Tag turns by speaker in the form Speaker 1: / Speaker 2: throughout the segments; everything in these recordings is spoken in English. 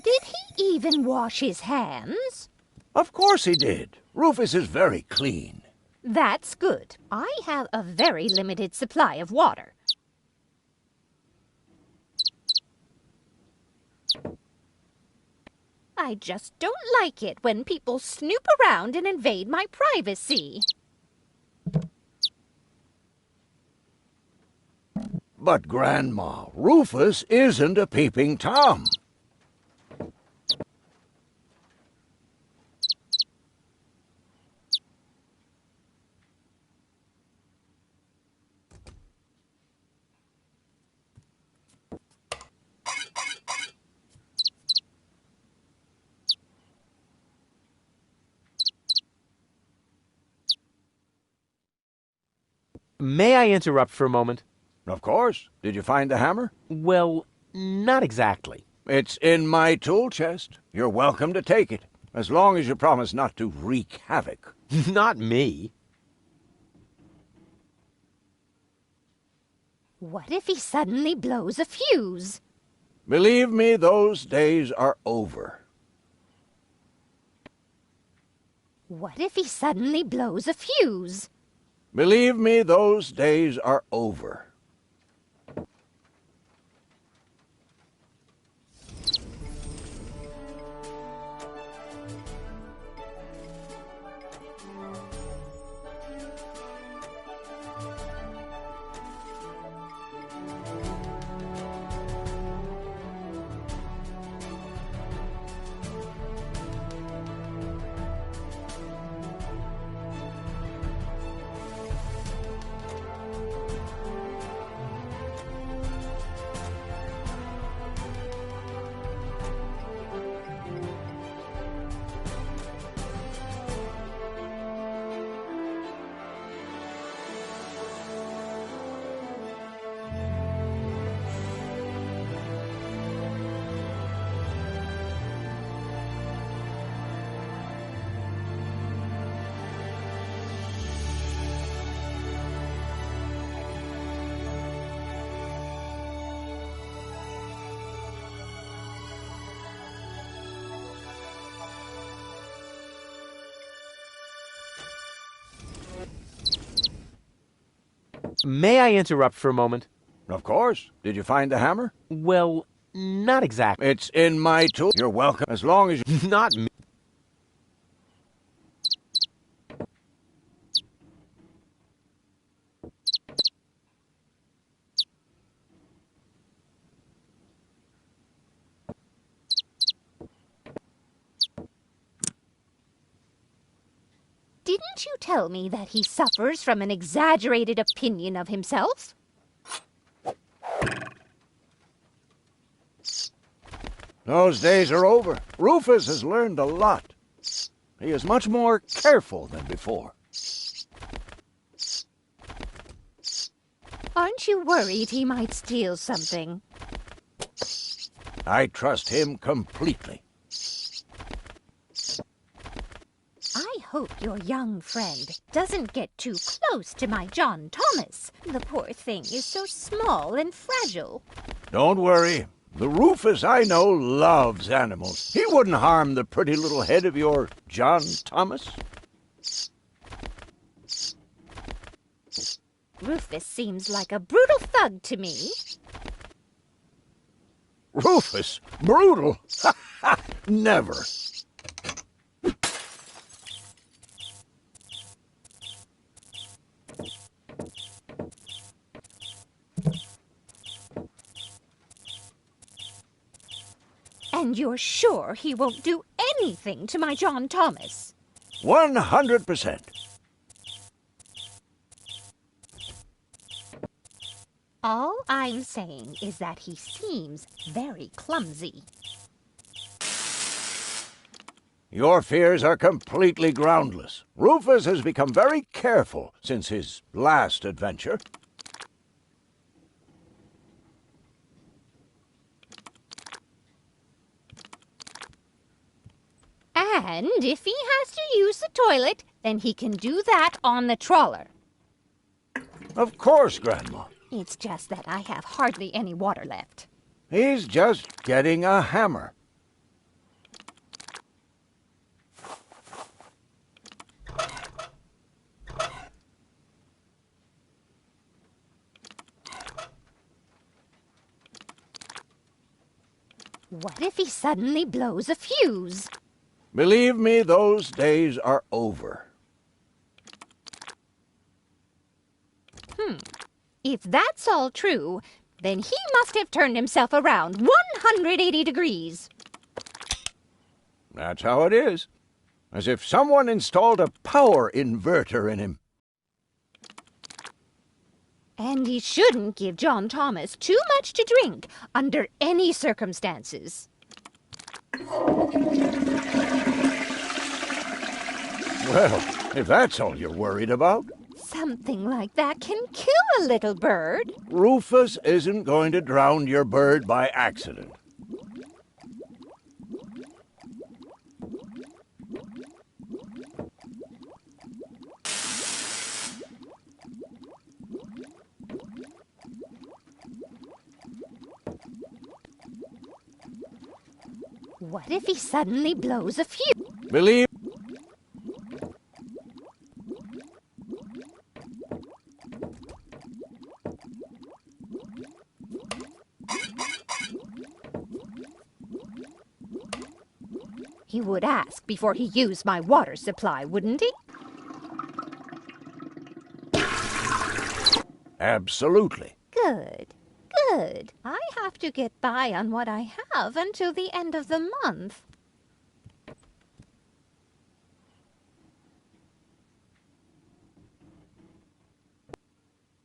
Speaker 1: Did he even wash his hands?
Speaker 2: Of course he did. Rufus is very clean.
Speaker 1: That's good. I have a very limited supply of water. I just don't like it when people snoop around and invade my privacy.
Speaker 2: But, Grandma, Rufus isn't a peeping Tom.
Speaker 3: May I interrupt for a moment?
Speaker 2: Of course. Did you find the hammer?
Speaker 3: Well, not exactly.
Speaker 2: It's in my tool chest. You're welcome to take it, as long as you promise not to wreak havoc.
Speaker 3: Not me.
Speaker 1: What if he suddenly blows a fuse?
Speaker 2: Believe me, those days are over.
Speaker 1: What if he suddenly blows a fuse?
Speaker 2: Believe me, those days are over.
Speaker 3: May I interrupt for a moment?
Speaker 2: Of course. Did you find the hammer?
Speaker 3: Well, not exactly.
Speaker 2: It's in my tool. You're welcome, as long as you...
Speaker 3: Not me.
Speaker 1: Didn't you tell me that he suffers from an exaggerated opinion of himself?
Speaker 2: Those days are over. Rufus has learned a lot. He is much more careful than before.
Speaker 1: Aren't you worried he might steal something?
Speaker 2: I trust him completely.
Speaker 1: I hope your young friend doesn't get too close to my John Thomas. The poor thing is so small and fragile.
Speaker 2: Don't worry. The Rufus I know loves animals. He wouldn't harm the pretty little head of your John Thomas.
Speaker 1: Rufus seems like a brutal thug to me.
Speaker 2: Rufus? Brutal? Never.
Speaker 1: And you're sure he won't do anything to my John Thomas?
Speaker 2: 100%.
Speaker 1: All I'm saying is that he seems very clumsy.
Speaker 2: Your fears are completely groundless. Rufus has become very careful since his last adventure.
Speaker 1: And if he has to use the toilet, then he can do that on the trawler.
Speaker 2: Of course, Grandma.
Speaker 1: It's just that I have hardly any water left.
Speaker 2: He's just getting a hammer.
Speaker 1: What if he suddenly blows a fuse?
Speaker 2: Believe me, those days are over.
Speaker 1: If that's all true, then he must have turned himself around 180 degrees.
Speaker 2: That's how it is. As if someone installed a power inverter in him.
Speaker 1: And he shouldn't give John Thomas too much to drink under any circumstances.
Speaker 2: Well, if that's all you're worried about.
Speaker 1: Something like that can kill a little bird.
Speaker 2: Rufus isn't going to drown your bird by accident.
Speaker 1: What if he suddenly blows a fuse?
Speaker 2: Believe
Speaker 1: He would ask before he used my water supply, wouldn't he?
Speaker 2: absolutely.
Speaker 1: Good, good. I have to get by on what I have until the end of the month.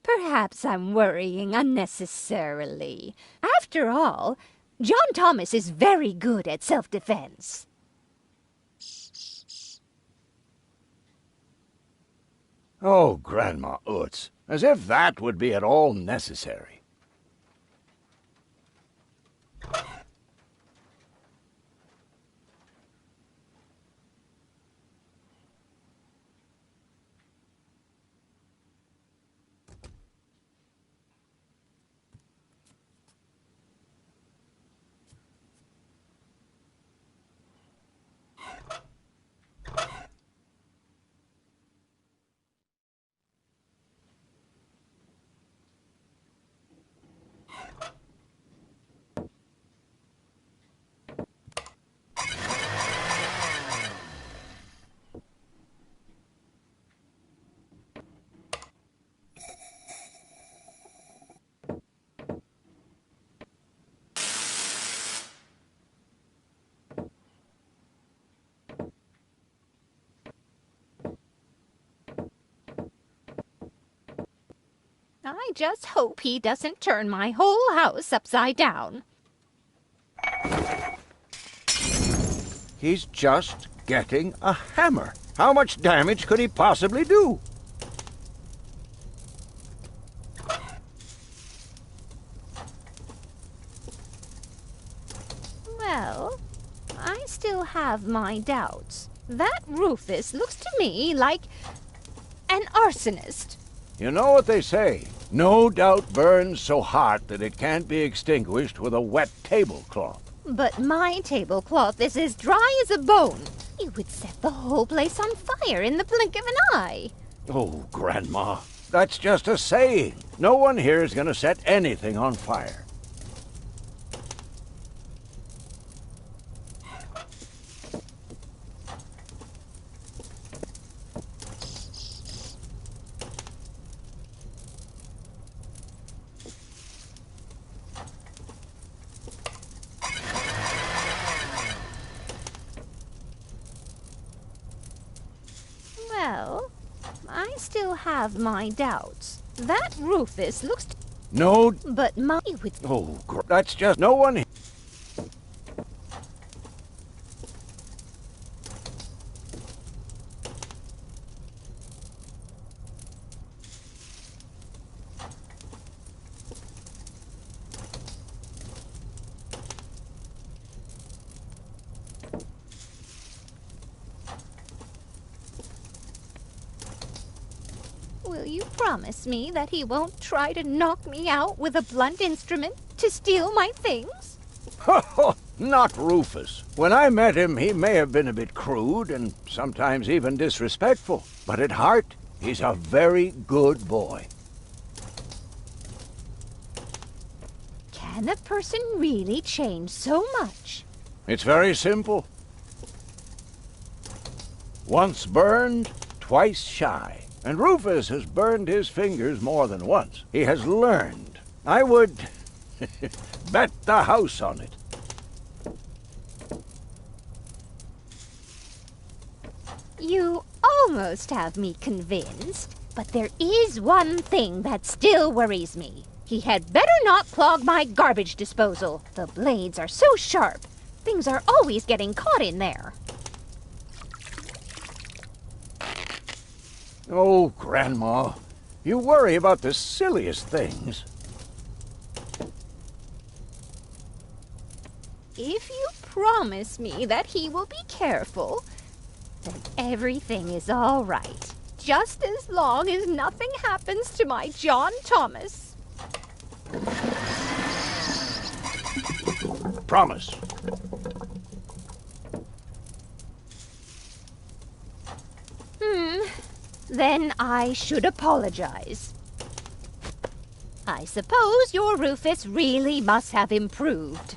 Speaker 1: Perhaps I'm worrying unnecessarily. After all, John Thomas is very good at self-defense.
Speaker 2: Oh, Grandma Utz, as if that would be at all necessary.
Speaker 1: I just hope he doesn't turn my whole house upside down.
Speaker 2: He's just getting a hammer. How much damage could he possibly do?
Speaker 1: Well, I still have my doubts. That Rufus looks to me like an arsonist.
Speaker 2: You know what they say, no doubt burns so hot that it can't be extinguished with a wet tablecloth.
Speaker 1: But my tablecloth is as dry as a bone. It would set the whole place on fire in the blink of an eye.
Speaker 2: Oh, Grandma, that's just a saying. No one here is going to set anything on fire.
Speaker 1: Well, I still have my doubts. That Rufus looks...
Speaker 2: No...
Speaker 1: But my...
Speaker 2: Oh, that's just no one...
Speaker 1: Will you promise me that he won't try to knock me out with a blunt instrument to steal my things?
Speaker 2: Not Rufus. When I met him, he may have been a bit crude and sometimes even disrespectful. But at heart, he's a very good boy.
Speaker 1: Can can a person really change so much?
Speaker 2: It's very simple. Once burned, twice shy. And Rufus has burned his fingers more than once. He has learned. I would bet the house on it.
Speaker 1: You almost have me convinced, but there is one thing that still worries me. He had better not clog my garbage disposal. The blades are so sharp. Things are always getting caught in there.
Speaker 2: Oh, Grandma, you worry about the silliest things.
Speaker 1: If you promise me that he will be careful, then everything is all right. Just as long as nothing happens to my John Thomas.
Speaker 2: Promise.
Speaker 1: Then I should apologize. I suppose your Rufus really must have improved.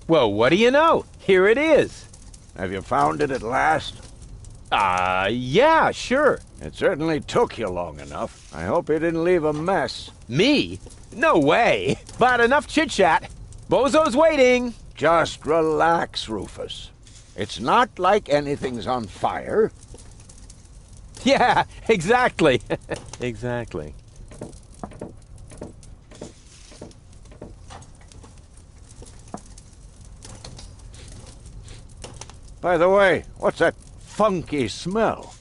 Speaker 3: Well, what do you know? Here it is.
Speaker 2: Have you found it at last?
Speaker 3: Yeah, sure.
Speaker 2: It certainly took you long enough. I hope you didn't leave a mess.
Speaker 3: Me? No way. But enough chit-chat. Bozo's waiting.
Speaker 2: Just relax, Rufus. It's not like anything's on fire.
Speaker 3: Yeah, exactly. Exactly.
Speaker 2: By the way, what's that funky smell?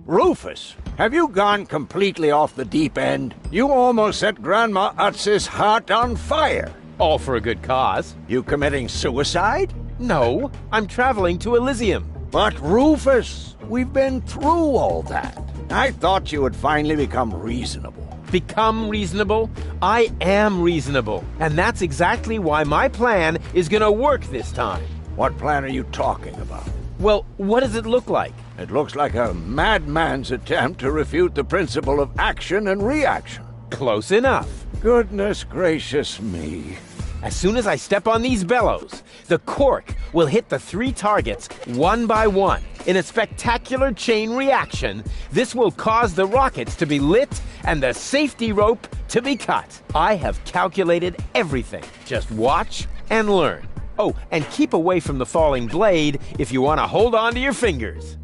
Speaker 2: Rufus, have you gone completely off the deep end? You almost set Grandma Utz's heart on fire.
Speaker 3: All for a good cause.
Speaker 2: You committing suicide?
Speaker 3: No, I'm traveling to Elysium.
Speaker 2: But Rufus, we've been through all that. I thought you would finally become reasonable.
Speaker 3: Become reasonable? I am reasonable. And that's exactly why my plan is gonna work this time.
Speaker 2: What plan are you talking about?
Speaker 3: Well, what does it look like?
Speaker 2: It looks like a madman's attempt to refute the principle of action and reaction.
Speaker 3: Close enough.
Speaker 2: Goodness gracious me.
Speaker 3: As soon as I step on these bellows, the cork will hit the 3 targets one by one. In a spectacular chain reaction, this will cause the rockets to be lit and the safety rope to be cut. I have calculated everything. Just watch and learn. Oh, and keep away from the falling blade if you want to hold on to your fingers.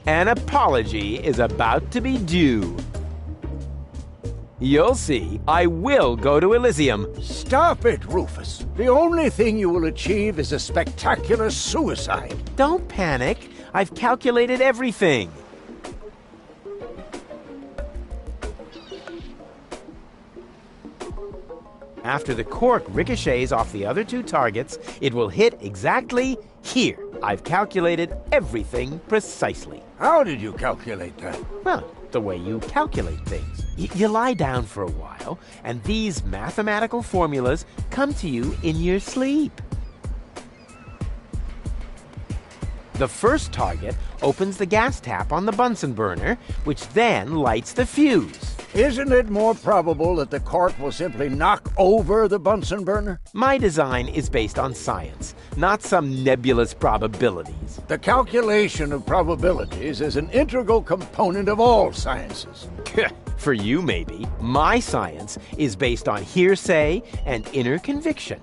Speaker 3: An apology is about to be due. You'll see, I will go to Elysium.
Speaker 2: Stop it, Rufus. The only thing you will achieve is a spectacular suicide.
Speaker 3: Don't panic. I've calculated everything. After the cork ricochets off the other 2 targets, it will hit exactly here. I've calculated everything precisely.
Speaker 2: How did you calculate that?
Speaker 3: Well, the way you calculate things. You lie down for a while, and these mathematical formulas come to you in your sleep. The first target opens the gas tap on the Bunsen burner, which then lights the fuse.
Speaker 2: Isn't it more probable that the cork will simply knock over the Bunsen burner?
Speaker 3: My design is based on science, not some nebulous probabilities.
Speaker 2: The calculation of probabilities is an integral component of all sciences.
Speaker 3: For you, maybe. My science is based on hearsay and inner conviction.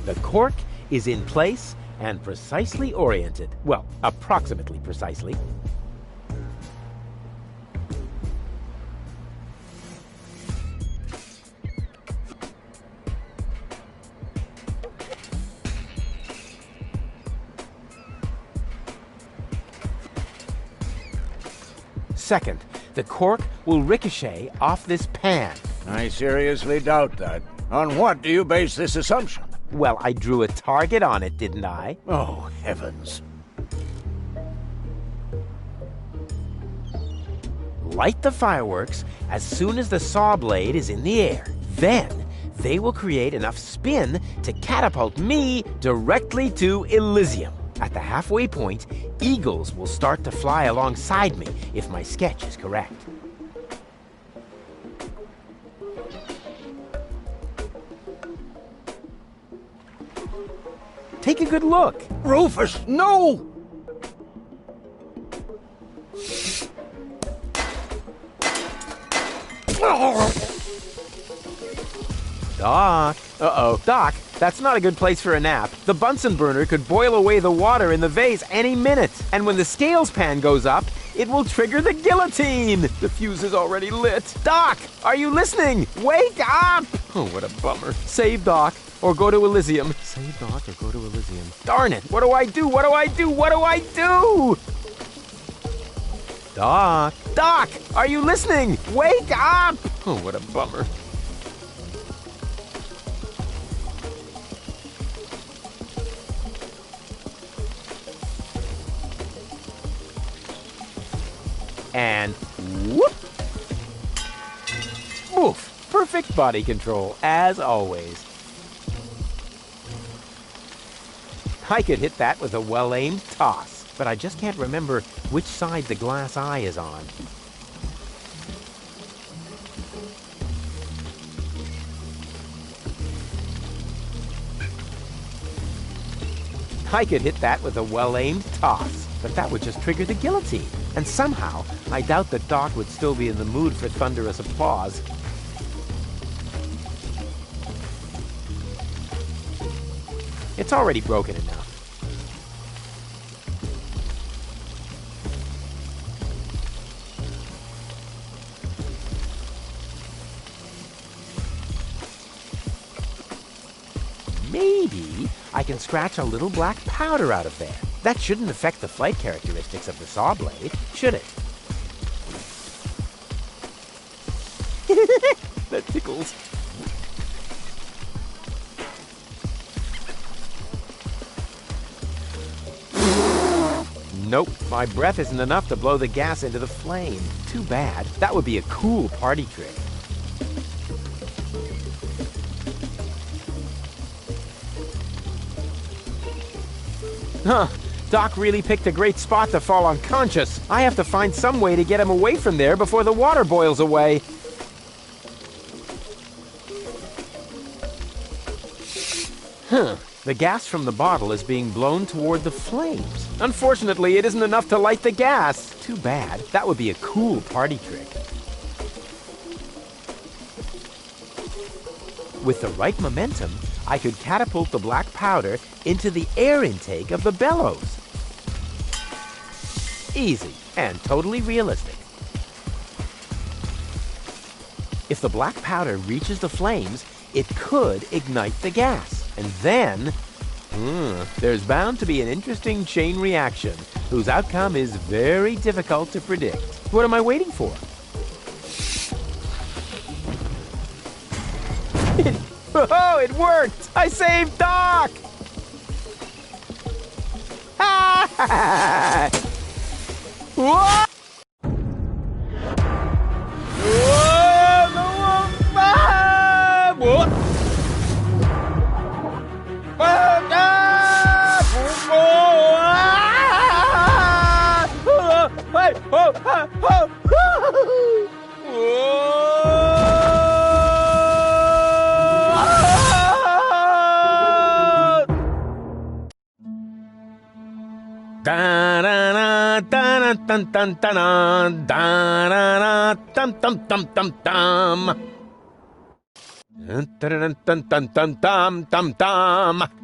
Speaker 3: The cork is in place and precisely oriented. Well, approximately precisely. Second, the cork will ricochet off this pan.
Speaker 2: I seriously doubt that. On what do you base this assumption?
Speaker 3: Well, I drew a target on it, didn't I?
Speaker 2: Oh, heavens.
Speaker 3: Light the fireworks as soon as the saw blade is in the air. Then, they will create enough spin to catapult me directly to Elysium. At the halfway point, eagles will start to fly alongside me if my sketch is correct. Take a good look.
Speaker 2: Rufus, no!
Speaker 3: Doc. Uh-oh. Doc, that's not a good place for a nap. The Bunsen burner could boil away the water in the vase any minute. And when the scales pan goes up, it will trigger the guillotine. The fuse is already lit. Doc, are you listening? Wake up! Oh, what a bummer. Save Doc, or go to Elysium. Save Doc, or go to Elysium. Darn it, what do I do? What do I do? What do I do? Doc. Doc, are you listening? Wake up! Oh, what a bummer. And whoop! Woof! Perfect body control, as always. I could hit that with a well-aimed toss, but I just can't remember which side the glass eye is on. I could hit that with a well-aimed toss, but that would just trigger the guillotine. And somehow, I doubt that Doc would still be in the mood for thunderous applause. It's already broken enough. Maybe I can scratch a little black powder out of there. That shouldn't affect the flight characteristics of the saw blade, should it? That tickles. Nope, my breath isn't enough to blow the gas into the flame. Too bad. That would be a cool party trick. Huh. Doc really picked a great spot to fall unconscious. I have to find some way to get him away from there before the water boils away. The gas from the bottle is being blown toward the flames. Unfortunately, it isn't enough to light the gas. Too bad. That would be a cool party trick. With the right momentum, I could catapult the black powder into the air intake of the bellows. Easy and totally realistic. If the black powder reaches the flames, it could ignite the gas. And then, there's bound to be an interesting chain reaction whose outcome is very difficult to predict. What am I waiting for? Oh, it worked! I saved Doc! Whoa!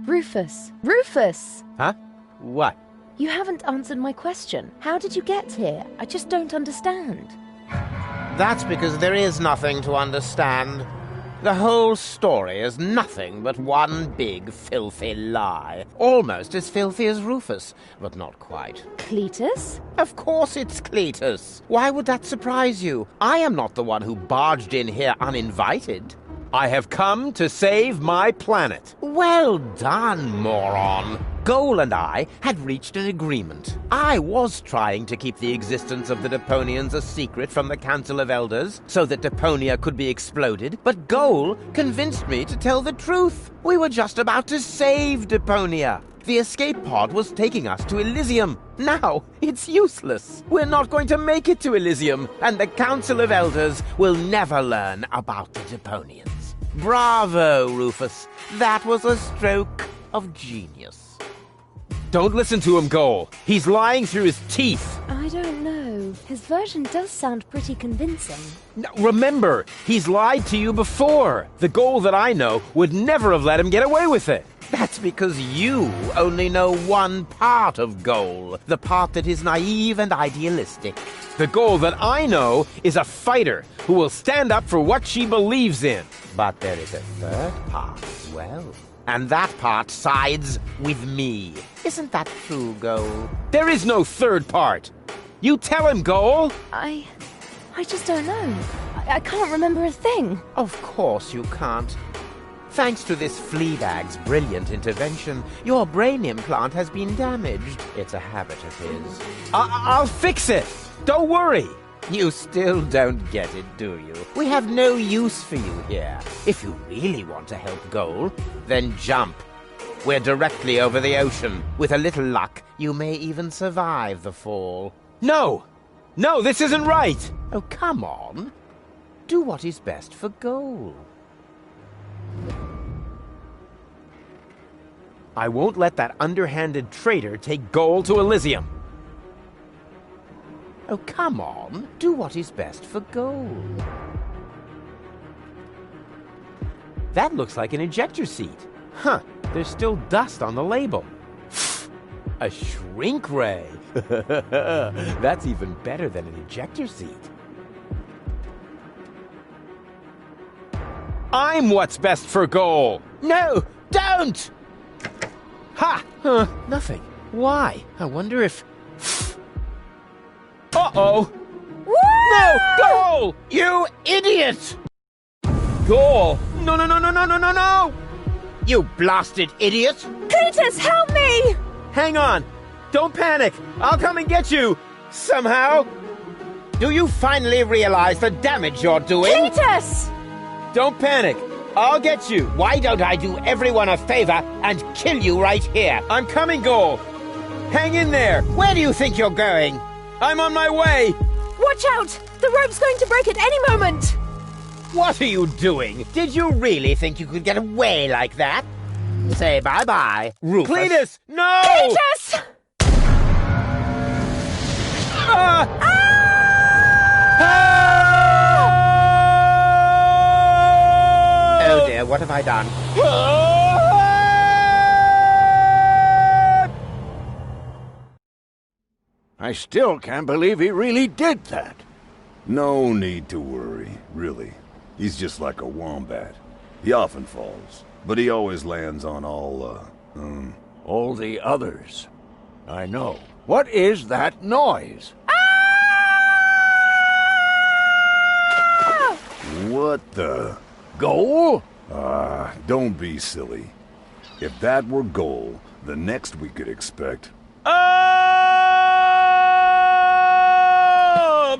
Speaker 4: Rufus! Rufus!
Speaker 3: Huh? What?
Speaker 4: You haven't answered my question. How did you get here? I just don't understand.
Speaker 5: That's because there is nothing to understand. The whole story is nothing but one big filthy lie. Almost as filthy as Rufus, but not quite.
Speaker 4: Cletus?
Speaker 5: Of course it's Cletus. Why would that surprise you? I am not the one who barged in here uninvited.
Speaker 3: I have come to save my planet.
Speaker 5: Well done, moron. Goal and I had reached an agreement. I was trying to keep the existence of the Deponians a secret from the Council of Elders so that Deponia could be exploded, but Goal convinced me to tell the truth. We were just about to save Deponia. The escape pod was taking us to Elysium. Now, it's useless. We're not going to make it to Elysium, and the Council of Elders will never learn about the Deponians. Bravo, Rufus. That was a stroke of genius.
Speaker 3: Don't listen to him, Goal. He's lying through his teeth.
Speaker 4: I don't know. His version does sound pretty convincing.
Speaker 3: Now, remember, he's lied to you before. The Goal that I know would never have let him get away with it.
Speaker 5: That's because you only know one part of Goal, the part that is naive and idealistic.
Speaker 3: The Goal that I know is a fighter who will stand up for what she believes in.
Speaker 5: But there is a third part as well. And that part sides with me. Isn't that true, Goal?
Speaker 3: There is no third part. You tell him, Goal.
Speaker 4: I just don't know. I can't remember a thing.
Speaker 5: Of course you can't. Thanks to this Fleabag's brilliant intervention, your brain implant has been damaged. It's a habit of his.
Speaker 3: I'll fix it. Don't worry.
Speaker 5: You still don't get it, do you? We have no use for you here. If you really want to help Goal, then jump. We're directly over the ocean. With a little luck, you may even survive the fall.
Speaker 3: No! No, this isn't right!
Speaker 5: Oh, come on. Do what is best for Goal.
Speaker 3: I won't let that underhanded traitor take Goal to Elysium.
Speaker 5: Oh, come on. Do what is best for Goal.
Speaker 3: That looks like an ejector seat. Huh, there's still dust on the label. A shrink ray. That's even better than an ejector seat. I'm what's best for Goal.
Speaker 5: No, don't!
Speaker 3: Ha! Nothing. Why? I wonder if... Uh-oh! No! Goal!
Speaker 5: You idiot!
Speaker 3: Goal! No, no, no, no, no, no, no, no!
Speaker 5: You blasted idiot!
Speaker 4: Cletus, help me!
Speaker 3: Hang on! Don't panic! I'll come and get you! Somehow!
Speaker 5: Do you finally realize the damage you're doing?
Speaker 4: Cletus!
Speaker 3: Don't panic! I'll get you!
Speaker 5: Why don't I do everyone a favor and kill you right here?
Speaker 3: I'm coming, Goal! Hang in there!
Speaker 5: Where do you think you're going?
Speaker 3: I'm on my way!
Speaker 4: Watch out! The rope's going to break at any moment!
Speaker 5: What are you doing? Did you really think you could get away like that? Say bye-bye, Rufus.
Speaker 3: Cletus, no!
Speaker 4: Cletus!
Speaker 5: Oh dear, what have I done?
Speaker 2: I still can't believe he really did that.
Speaker 6: No need to worry, really. He's just like a wombat. He often falls, but he always lands on all
Speaker 2: the others. I know. What is that noise?
Speaker 6: What the?
Speaker 2: Goal?
Speaker 6: Don't be silly. If that were goal, the next we could expect...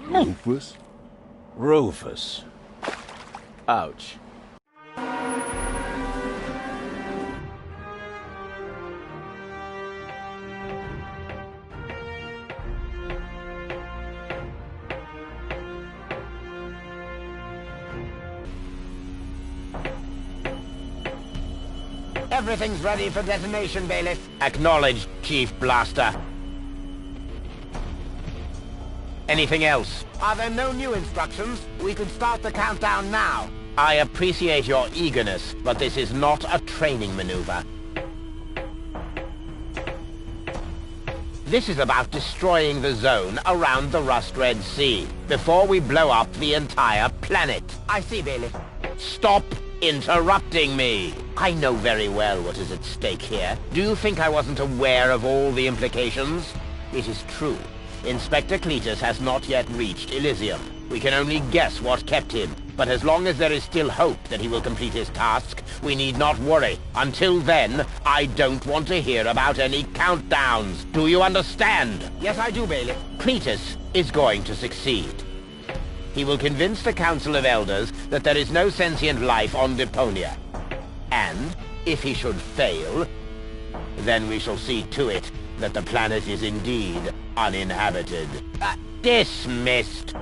Speaker 6: Rufus?
Speaker 2: Rufus.
Speaker 3: Ouch.
Speaker 5: Everything's ready for detonation, Bailiff. Acknowledged, Chief Blaster. Anything else? Are there no new instructions? We can start the countdown now. I appreciate your eagerness, but this is not a training maneuver. This is about destroying the zone around the Rust Red Sea before we blow up the entire planet. I see, Bailiff. Stop interrupting me. I know very well what is at stake here. Do you think I wasn't aware of all the implications? It is true. Inspector Cletus has not yet reached Elysium. We can only guess what kept him. But as long as there is still hope that he will complete his task, we need not worry. Until then, I don't want to hear about any countdowns. Do you understand? Yes, I do, Bailiff. Cletus is going to succeed. He will convince the Council of Elders that there is no sentient life on Deponia. And, if he should fail, then we shall see to it that the planet is indeed uninhabited. Dismissed.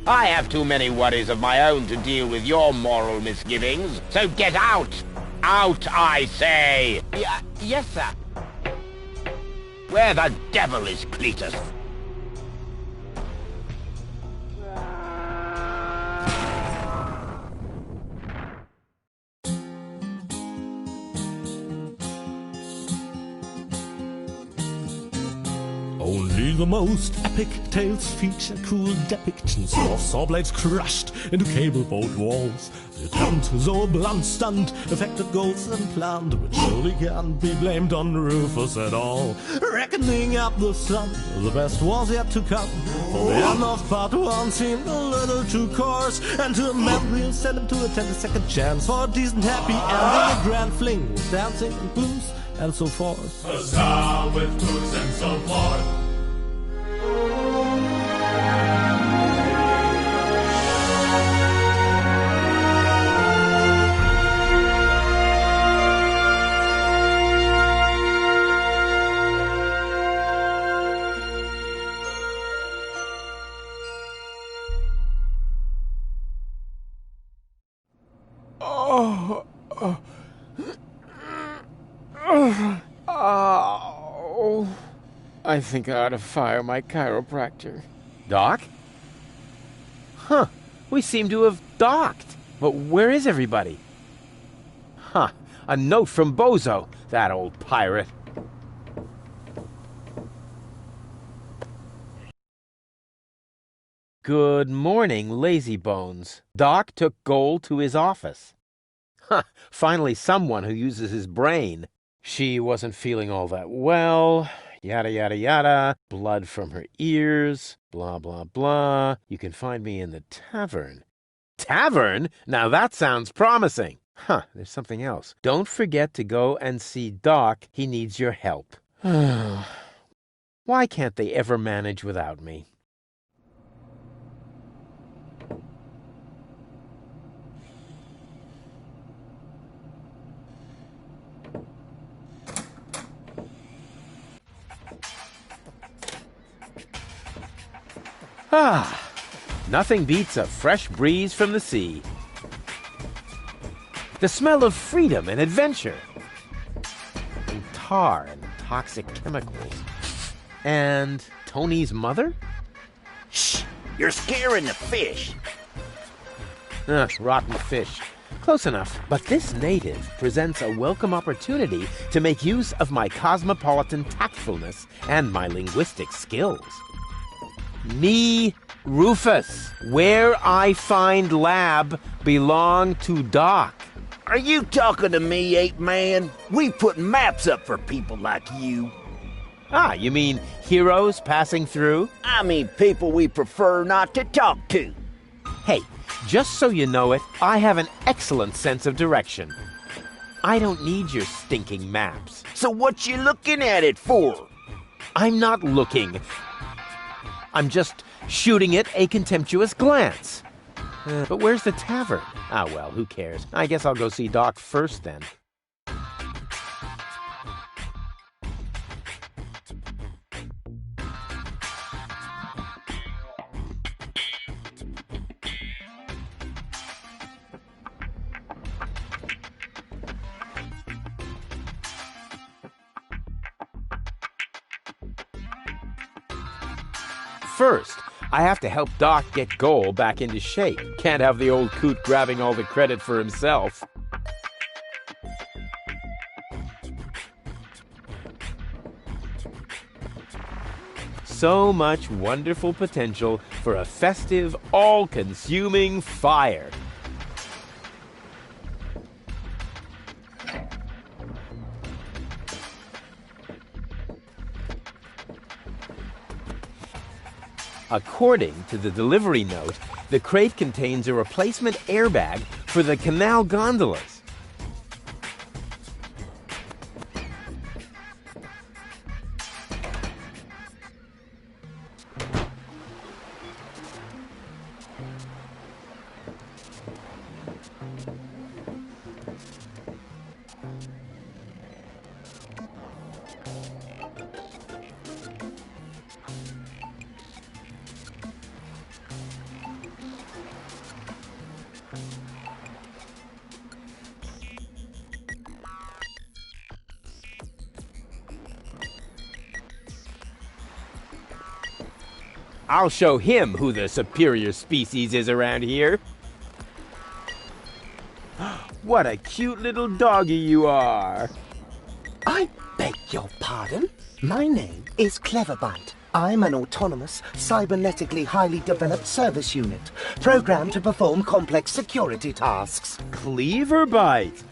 Speaker 5: I have too many worries of my own to deal with your moral misgivings, so get out! Out, I say! Yes, sir. Where the devil is Cletus?
Speaker 7: Only the most epic tales feature cruel depictions of saw blades crushed into cable boat walls. The attempt, though a blunt stunt, affected goals and planned, which surely can't be blamed on Rufus at all. Reckoning up the sun, the best was yet to come. For the end of part one seemed a little too coarse, and to amend we'll send him to attend a second chance for a decent happy ending, a grand fling with dancing and booze and so forth.
Speaker 8: A star with booze and so forth.
Speaker 3: Oh, I think I ought to fire my chiropractor.
Speaker 5: Doc? Huh, we seem to have docked.
Speaker 3: But where is everybody?
Speaker 5: Huh, a note from Bozo, that old pirate.
Speaker 3: Good morning, lazy bones.
Speaker 5: Doc took Gold to his office. Huh, finally someone who uses his brain.
Speaker 3: She wasn't feeling all that well, yada yada yada, blood from her ears, blah blah blah. You can find me in the tavern.
Speaker 5: Tavern? Now that sounds promising.
Speaker 3: Huh, there's something else. Don't forget to go and see Doc. He needs your help. Why can't they ever manage without me?
Speaker 5: Ah, nothing beats a fresh breeze from the sea. The smell of freedom and adventure.
Speaker 3: and tar and toxic chemicals. And Tony's mother?
Speaker 5: Shh! You're scaring the fish.
Speaker 3: Rotten fish. Close enough. But this native presents a welcome opportunity to make use of my cosmopolitan tactfulness and my linguistic skills. Me, Rufus, where I find lab belong to Doc.
Speaker 5: Are you talking to me, ape man? We put maps up for people like you.
Speaker 3: Ah, you mean heroes passing through?
Speaker 5: I mean people we prefer not to talk to.
Speaker 3: Hey, just so you know it, I have an excellent sense of direction. I don't need your stinking maps.
Speaker 5: So what you looking at it for?
Speaker 3: I'm not looking. I'm just shooting it a contemptuous glance. But where's the tavern? Ah, well, who cares? I guess I'll go see Doc first then. First, I have to help Doc get Goal back into shape. Can't have the old coot grabbing all the credit for himself. So much wonderful potential for a festive, all-consuming fire. According to the delivery note, the crate contains a replacement airbag for the canal gondolas. I'll show him who the superior species is around here. What a cute little doggy you are.
Speaker 9: I beg your pardon? My name is Cleverbite. I'm an autonomous, cybernetically highly developed service unit, programmed to perform complex security tasks.
Speaker 3: Cleverbite.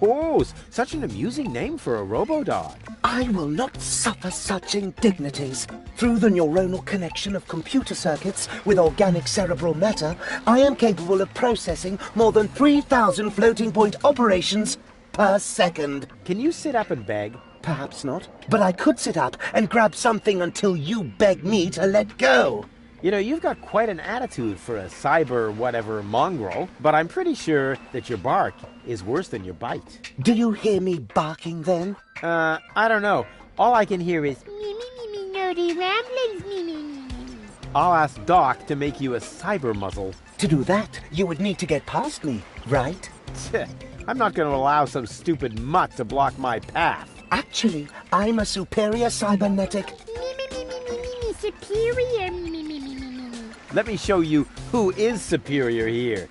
Speaker 3: Oh, such an amusing name for a robo-dog.
Speaker 9: I will not suffer such indignities. Through the neuronal connection of computer circuits with organic cerebral matter, I am capable of processing more than 3,000 floating point operations per second.
Speaker 3: Can you sit up and beg?
Speaker 9: Perhaps not, but I could sit up and grab something until you beg me to let go.
Speaker 3: You know, you've got quite an attitude for a cyber whatever mongrel, but I'm pretty sure that your bark is worse than your bite.
Speaker 9: Do you hear me barking then?
Speaker 3: I don't know. All I can hear is
Speaker 1: Me, nerdy ramblings, me.
Speaker 3: I'll ask Doc to make you a cyber muzzle.
Speaker 9: To do that, you would need to get past me, right?
Speaker 3: I'm not going to allow some stupid mutt to block my path.
Speaker 9: Actually, I'm a superior cybernetic...
Speaker 1: Me, superior, me.
Speaker 3: Let me show you who is superior here.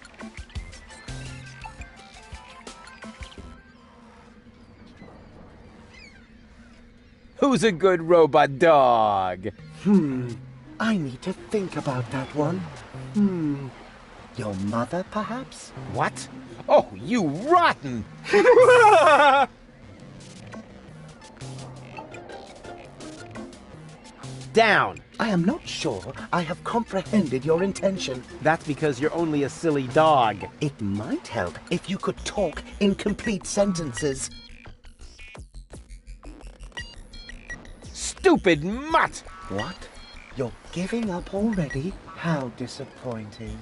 Speaker 3: Who's a good robot dog?
Speaker 9: I need to think about that one. Your mother, perhaps?
Speaker 3: What? Oh, you rotten! Down!
Speaker 9: I am not sure I have comprehended your intention.
Speaker 3: That's because you're only a silly dog.
Speaker 9: It might help if you could talk in complete sentences.
Speaker 3: Stupid mutt!
Speaker 9: What? You're giving up already? How disappointing.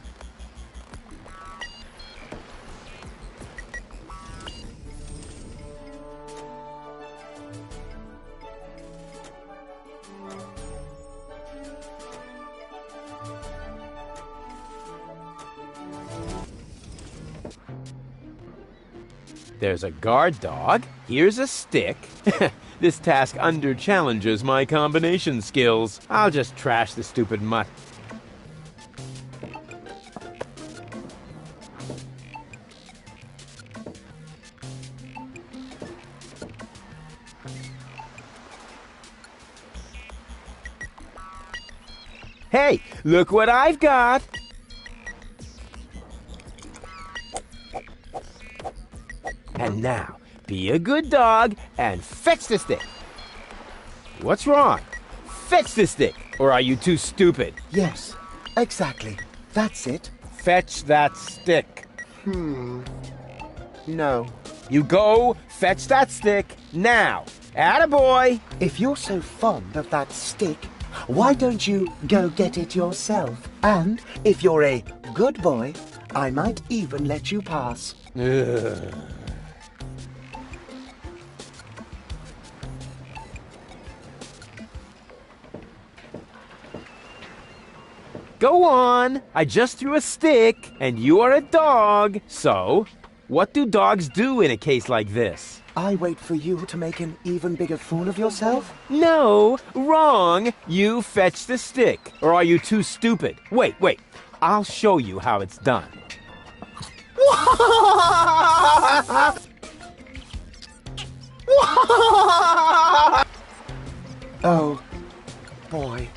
Speaker 3: There's a guard dog, Here's a stick. This task under-challenges my combination skills. I'll just trash the stupid mutt. Hey, look what I've got! And now, be a good dog and fetch the stick. What's wrong? Fetch the stick, or are you too stupid?
Speaker 9: Yes, exactly. That's it.
Speaker 3: Fetch that stick.
Speaker 9: No.
Speaker 3: You go fetch that stick now. Attaboy!
Speaker 9: If you're so fond of that stick, why don't you go get it yourself? And if you're a good boy, I might even let you pass.
Speaker 3: Ugh. Go on! I just threw a stick, and you are a dog. So, what do dogs do in a case like this?
Speaker 9: I wait for you to make an even bigger fool of yourself?
Speaker 3: No, wrong! You fetch the stick. Or are you too stupid? Wait. I'll show you how it's done.
Speaker 9: Oh, boy.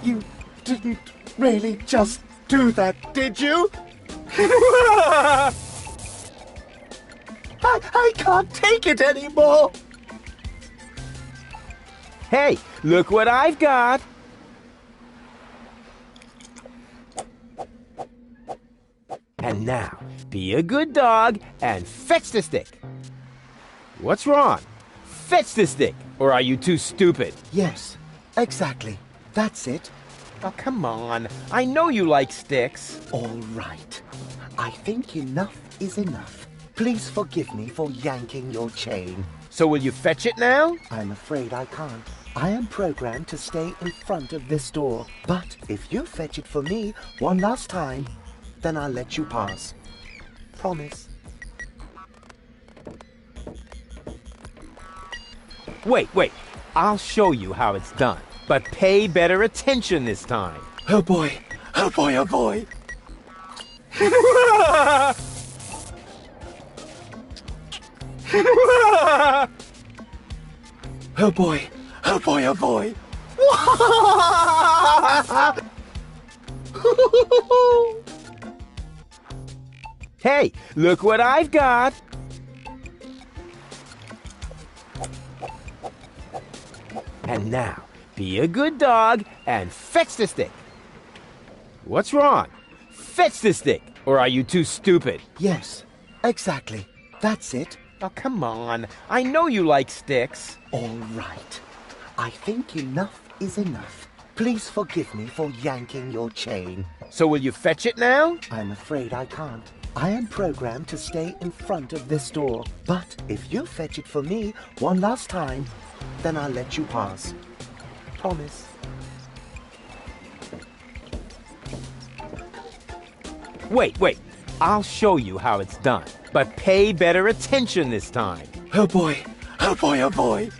Speaker 9: You didn't really just do that, did you? I can't take it anymore.
Speaker 3: Hey, look what I've got! And now, be a good dog and fetch the stick. What's wrong? Fetch the stick, or are you too stupid?
Speaker 9: Yes, exactly. That's it.
Speaker 3: Oh, come on. I know you like sticks.
Speaker 9: All right. I think enough is enough. Please forgive me for yanking your chain.
Speaker 3: So will you fetch it now?
Speaker 9: I'm afraid I can't. I am programmed to stay in front of this door. But if you fetch it for me one last time, then I'll let you pass. Promise.
Speaker 3: Wait. I'll show you how it's done. But pay better attention this time.
Speaker 9: Oh boy. Oh boy, oh boy. Oh boy. Oh boy, oh boy.
Speaker 3: Hey, look what I've got! And now, be a good dog and fetch the stick. What's wrong? Fetch the stick, or are you too stupid?
Speaker 9: Yes, exactly. That's it.
Speaker 3: Oh, come on. I know you like sticks.
Speaker 9: All right. I think enough is enough. Please forgive me for yanking your chain.
Speaker 3: So will you fetch it now?
Speaker 9: I'm afraid I can't. I am programmed to stay in front of this door. But if you fetch it for me one last time, then I'll let you pass. Promise.
Speaker 3: Wait. I'll show you how it's done. But pay better attention this time.
Speaker 9: Oh boy. Oh boy, oh boy.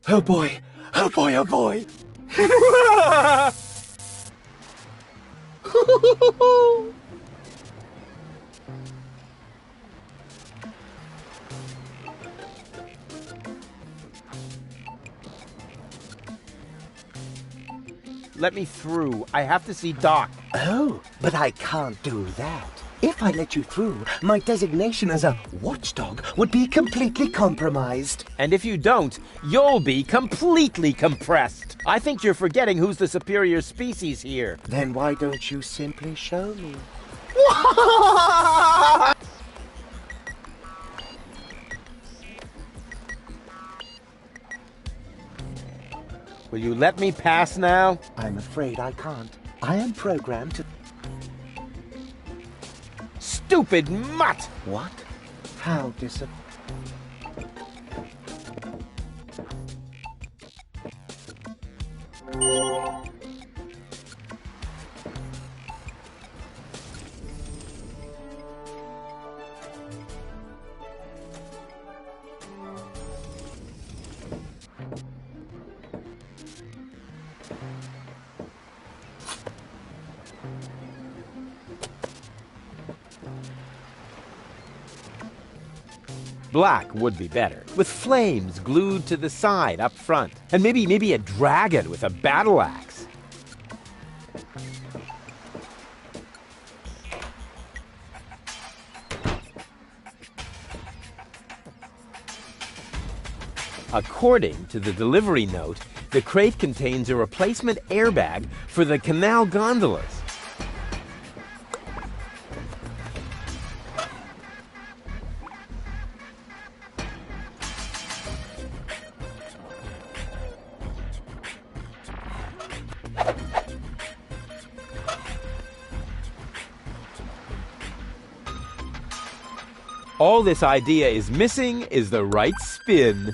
Speaker 9: Oh boy. Oh boy, oh boy.
Speaker 3: Let me through. I have to see Doc.
Speaker 9: Oh, but I can't do that. If I let you through, my designation as a watchdog would be completely compromised.
Speaker 3: And if you don't, you'll be completely compressed. I think you're forgetting who's the superior species here.
Speaker 9: Then why don't you simply show me?
Speaker 3: Will you let me pass now?
Speaker 9: I'm afraid I can't. I am programmed to...
Speaker 3: Stupid mutt!
Speaker 9: What? How disappointing.
Speaker 3: Black would be better, with flames glued to the side up front. And maybe a dragon with a battle axe. According to the delivery note, the crate contains a replacement airbag for the canal gondolas. All this idea is missing is the right spin.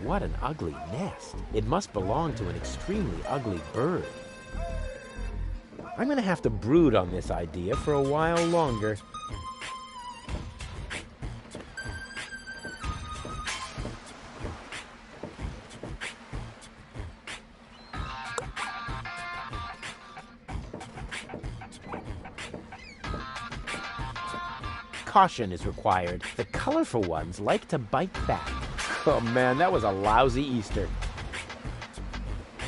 Speaker 3: What an ugly nest. It must belong to an extremely ugly bird. I'm gonna have to brood on this idea for a while longer. Caution is required. The colorful ones like to bite back. Oh man, that was a lousy Easter.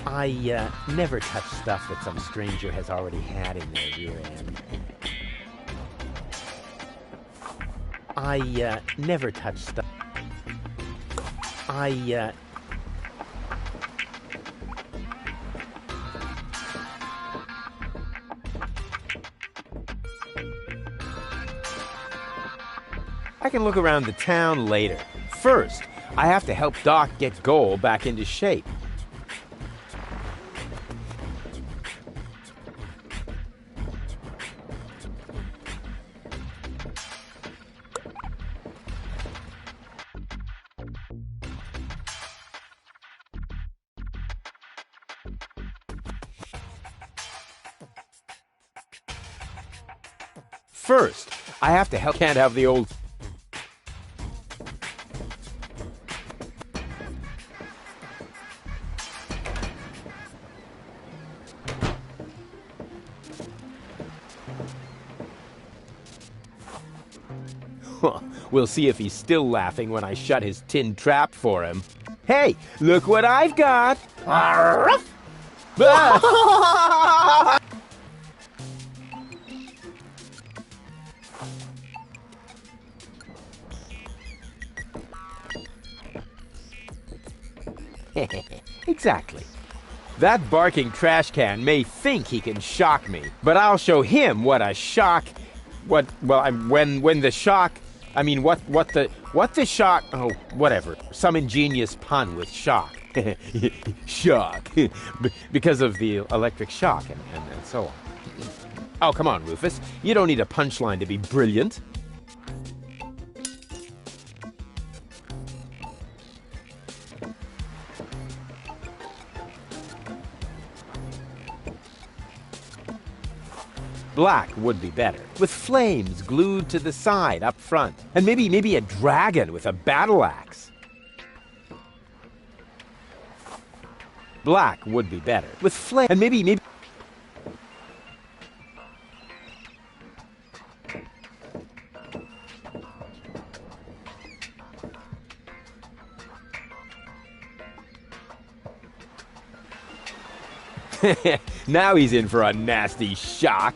Speaker 3: I never touch stuff that some stranger has already had in their rear end. I never touch stuff. I can look around the town later. First, I have to help Doc get Goal back into shape. First, I have to help. Can't have the old. We'll see if he's still laughing when I shut his tin trap for him. Hey, look what I've got! Ah! Exactly. That barking trash can may think he can shock me, but I'll show him what a shock... when the shock... I mean, what the shock... Oh, whatever. Some ingenious pun with shock. Shock. Because of the electric shock and so on. Oh, come on, Rufus. You don't need a punchline to be brilliant. Black would be better, with flames glued to the side up front. And maybe a dragon with a battle axe. Black would be better, with flames. And maybe... Now he's in for a nasty shock.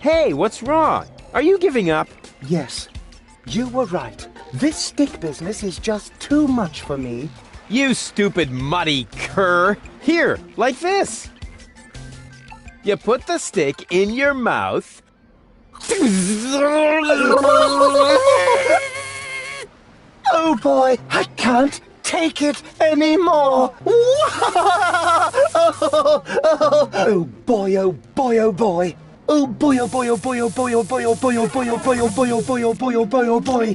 Speaker 3: Hey, what's wrong? Are you giving up?
Speaker 9: Yes, you were right. This stick business is just too much for me.
Speaker 3: You stupid muddy cur. Here, like this. You put the stick in your mouth.
Speaker 9: Oh boy, I can't take it anymore. Oh boy, oh boy, oh boy. Oh boy, oh boy, oh boy, oh boy, oh boy, oh boy, oh boy, oh boy, oh boy, oh boy, oh boy, oh boy, oh boy.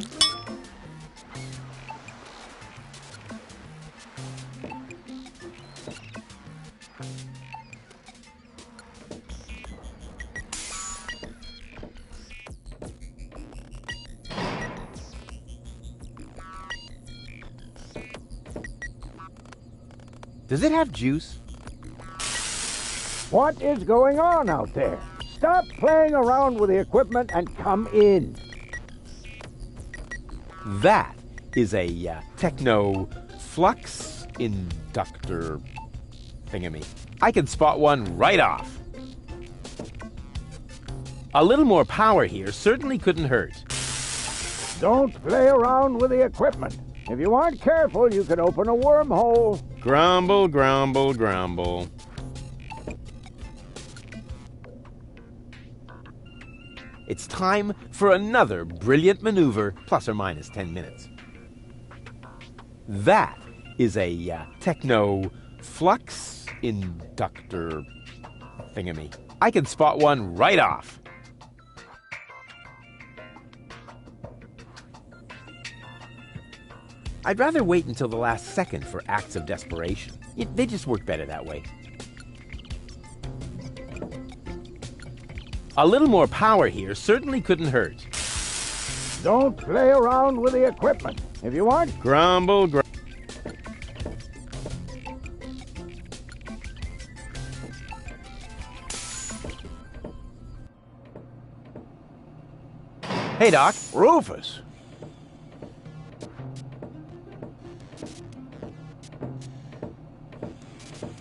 Speaker 3: Does it have juice?
Speaker 2: What is going on out there? Stop playing around with the equipment and come in.
Speaker 3: That is a techno flux inductor thingamy. I can spot one right off. A little more power here certainly couldn't hurt.
Speaker 2: Don't play around with the equipment. If you aren't careful, you can open a wormhole.
Speaker 3: Grumble, grumble, grumble. It's time for another brilliant maneuver, plus or minus 10 minutes. That is a techno flux inductor thingamy. I can spot one right off. I'd rather wait until the last second for acts of desperation. They just work better that way. A little more power here certainly couldn't hurt.
Speaker 2: Don't play around with the equipment. If you aren't...
Speaker 3: Grumble, Hey, Doc.
Speaker 2: Rufus.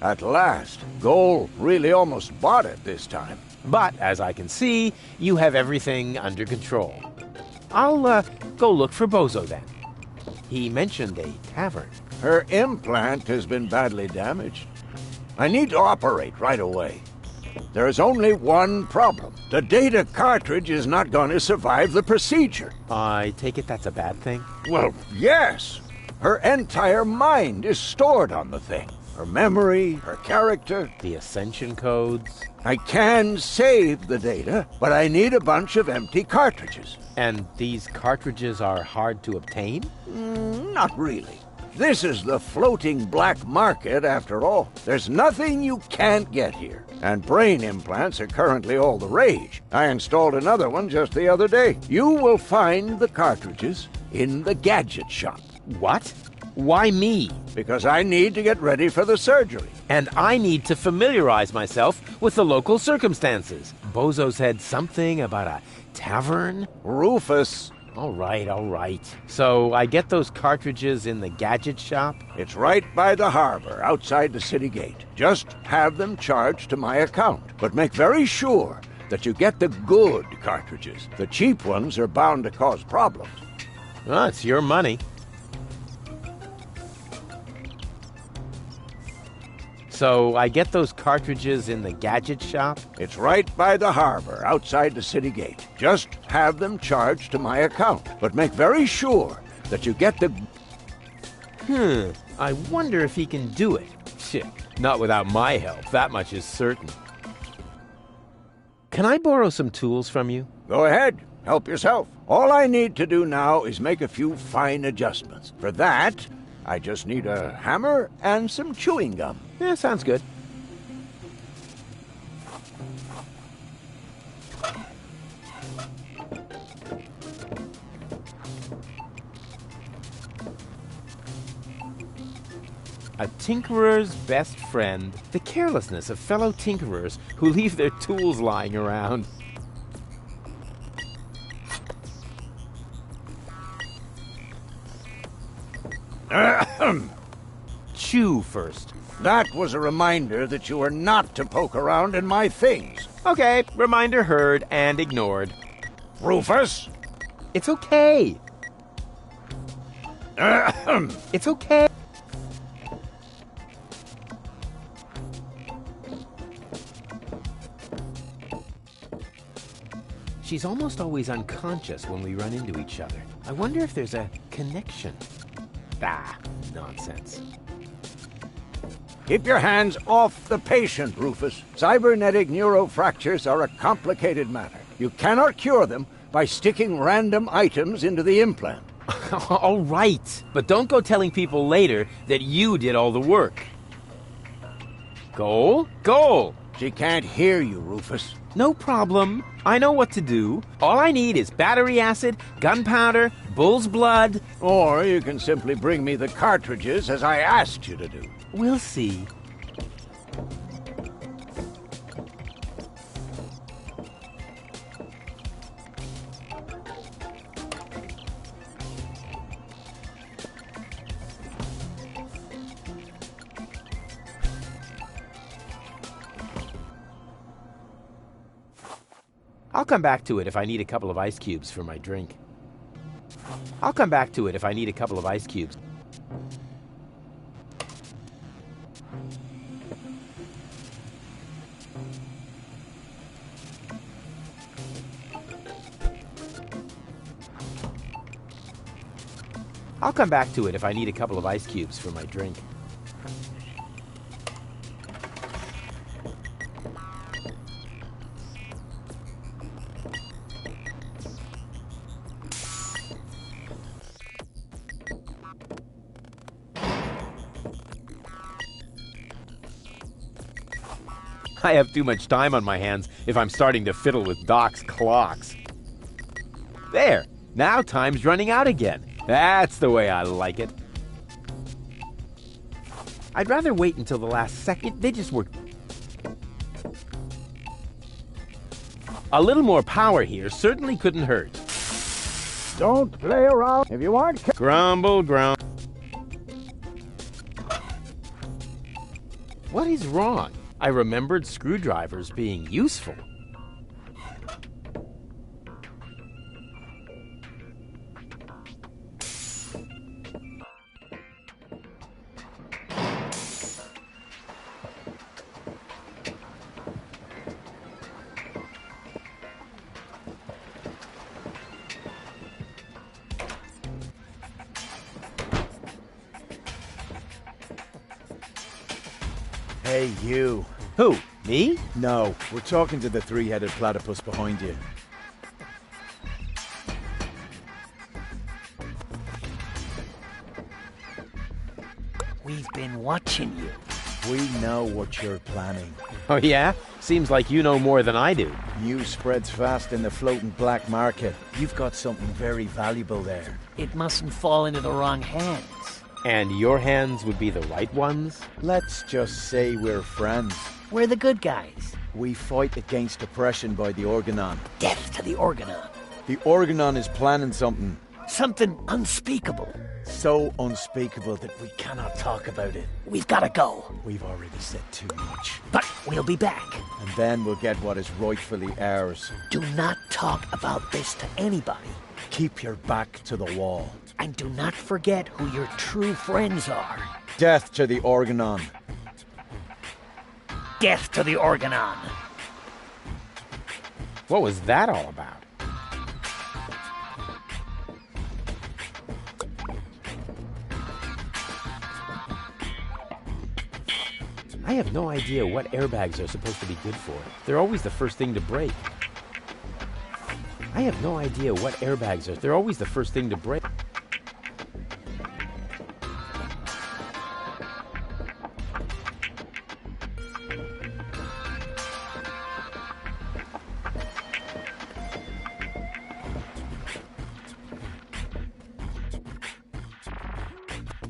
Speaker 2: At last. Goal really almost bought it this time.
Speaker 3: But, as I can see, you have everything under control. I'll go look for Bozo then. He mentioned a tavern.
Speaker 2: Her implant has been badly damaged. I need to operate right away. There is only one problem. The data cartridge is not going to survive the procedure.
Speaker 3: I take it that's a bad thing?
Speaker 2: Well, yes. Her entire mind is stored on the thing. Her memory, her character.
Speaker 3: The ascension codes.
Speaker 2: I can save the data, but I need a bunch of empty cartridges.
Speaker 3: And these cartridges are hard to obtain?
Speaker 2: Not really. This is the floating black market, after all. There's nothing you can't get here. And brain implants are currently all the rage. I installed another one just the other day. You will find the cartridges in the gadget shop.
Speaker 3: What? Why me?
Speaker 2: Because I need to get ready for the surgery.
Speaker 3: And I need to familiarize myself with the local circumstances. Bozo said something about a tavern?
Speaker 2: Rufus.
Speaker 3: All right. So I get those cartridges in the gadget shop?
Speaker 2: It's right by the harbor, outside the city gate. Just have them charged to my account. But make very sure that you get the good cartridges. The cheap ones are bound to cause problems.
Speaker 3: Well, it's your money. So I get those cartridges in the gadget shop?
Speaker 2: It's right by the harbor, outside the city gate. Just have them charged to my account. But make very sure that you get the...
Speaker 3: I wonder if he can do it. Shit, not without my help, that much is certain. Can I borrow some tools from you?
Speaker 2: Go ahead, help yourself. All I need to do now is make a few fine adjustments. For that, I just need a hammer and some chewing gum.
Speaker 3: Yeah, sounds good. A tinkerer's best friend. The carelessness of fellow tinkerers who leave their tools lying around. Chew first.
Speaker 2: That was a reminder that you are not to poke around in my things.
Speaker 3: Okay, reminder heard and ignored.
Speaker 2: Rufus?
Speaker 3: It's okay. It's okay. She's almost always unconscious when we run into each other. I wonder if there's a connection. Nonsense.
Speaker 2: Keep your hands off the patient, Rufus. Cybernetic neurofractures are a complicated matter. You cannot cure them by sticking random items into the implant.
Speaker 3: All right, but don't go telling people later that you did all the work. Goal?
Speaker 2: She can't hear you, Rufus.
Speaker 3: No problem. I know what to do. All I need is battery acid, gunpowder, bull's blood.
Speaker 2: Or you can simply bring me the cartridges as I asked you to do.
Speaker 3: We'll see. I'll come back to it if I need a couple of ice cubes for my drink. I'll come back to it if I need a couple of ice cubes. I'll come back to it if I need a couple of ice cubes for my drink. I have too much time on my hands if I'm starting to fiddle with Doc's clocks. There! Now time's running out again. That's the way I like it. I'd rather wait until the last second. They just work. A little more power here certainly couldn't hurt.
Speaker 2: Don't play around if you aren't.
Speaker 3: Grumble, grumble. What is wrong? I remembered screwdrivers being useful.
Speaker 10: Hey, you.
Speaker 3: Who? Me?
Speaker 10: No, we're talking to the three-headed platypus behind you.
Speaker 9: We've been watching you.
Speaker 10: We know what you're planning.
Speaker 3: Oh yeah? Seems like you know more than I do.
Speaker 10: News spreads fast in the floating black market. You've got something very valuable there.
Speaker 9: It mustn't fall into the wrong hands.
Speaker 3: And your hands would be the right ones?
Speaker 10: Let's just say we're friends.
Speaker 9: We're the good guys.
Speaker 10: We fight against oppression by the Organon.
Speaker 9: Death to the Organon.
Speaker 10: The Organon is planning something.
Speaker 9: Something unspeakable.
Speaker 10: So unspeakable that we cannot talk about it.
Speaker 9: We've got to go.
Speaker 10: We've already said too much.
Speaker 9: But we'll be back.
Speaker 10: And then we'll get what is rightfully ours.
Speaker 9: Do not talk about this to anybody.
Speaker 10: Keep your back to the wall.
Speaker 9: And do not forget who your true friends are.
Speaker 10: Death to the Organon.
Speaker 9: Death to the Organon.
Speaker 3: What was that all about? I have no idea what airbags are supposed to be good for. They're always the first thing to break. I have no idea what airbags are. They're always the first thing to break.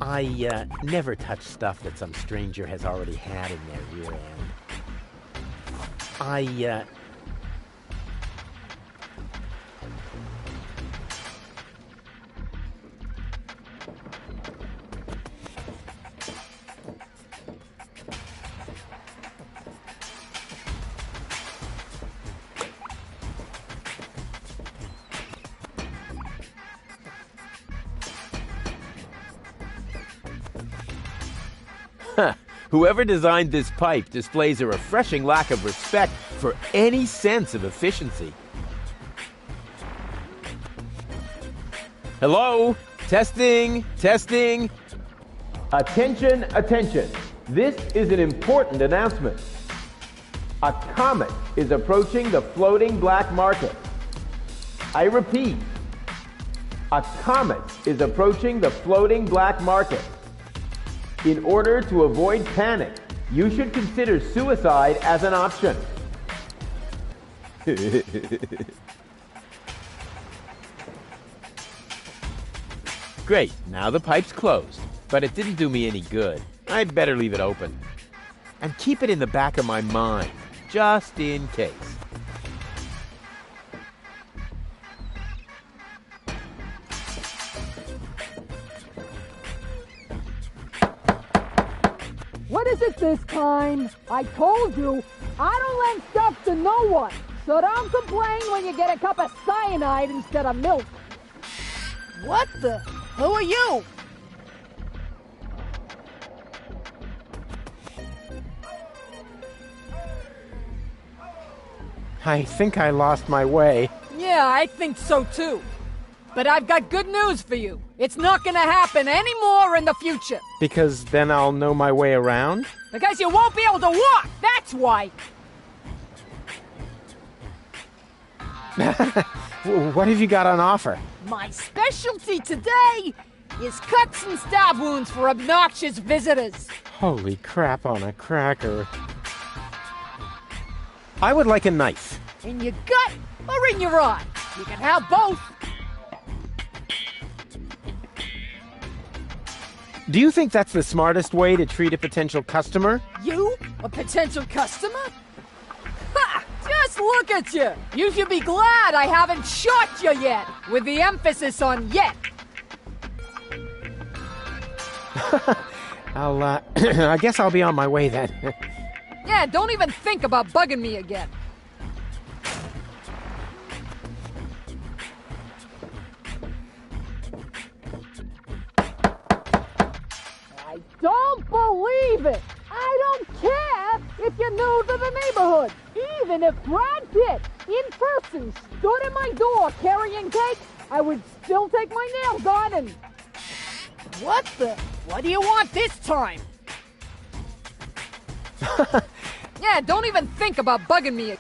Speaker 3: I never touch stuff that some stranger has already had in their rear end. Whoever designed this pipe displays a refreshing lack of respect for any sense of efficiency. Hello? Testing, testing. Attention, attention. This is an important announcement. A comet is approaching the floating black market. I repeat, a comet is approaching the floating black market. In order to avoid panic, you should consider suicide as an option. Great, now the pipe's closed, but it didn't do me any good. I'd better leave it open. And keep it in the back of my mind, just in case.
Speaker 11: What is it this time? I told you, I don't lend stuff to no one. So don't complain when you get a cup of cyanide instead of milk. What the? Who are you?
Speaker 3: I think I lost my way.
Speaker 11: Yeah, I think so too. But I've got good news for you. It's not gonna happen anymore in the future.
Speaker 3: Because then I'll know my way around?
Speaker 11: Because you won't be able to walk, that's why.
Speaker 3: What have you got on offer?
Speaker 11: My specialty today is cuts and stab wounds for obnoxious visitors.
Speaker 3: Holy crap on a cracker. I would like a knife.
Speaker 11: In your gut or in your eye? You can have both.
Speaker 3: Do you think that's the smartest way to treat a potential customer?
Speaker 11: You? A potential customer? Ha! Just look at you! You should be glad I haven't shot you yet, with the emphasis on yet.
Speaker 3: I guess I'll be on my way then.
Speaker 11: Yeah, don't even think about bugging me again. I don't believe it! I don't care if you're new to the neighborhood. Even if Brad Pitt, in person, stood in my door carrying cake, I would still take my nails on and... What the? What do you want this time? Yeah, don't even think about bugging me.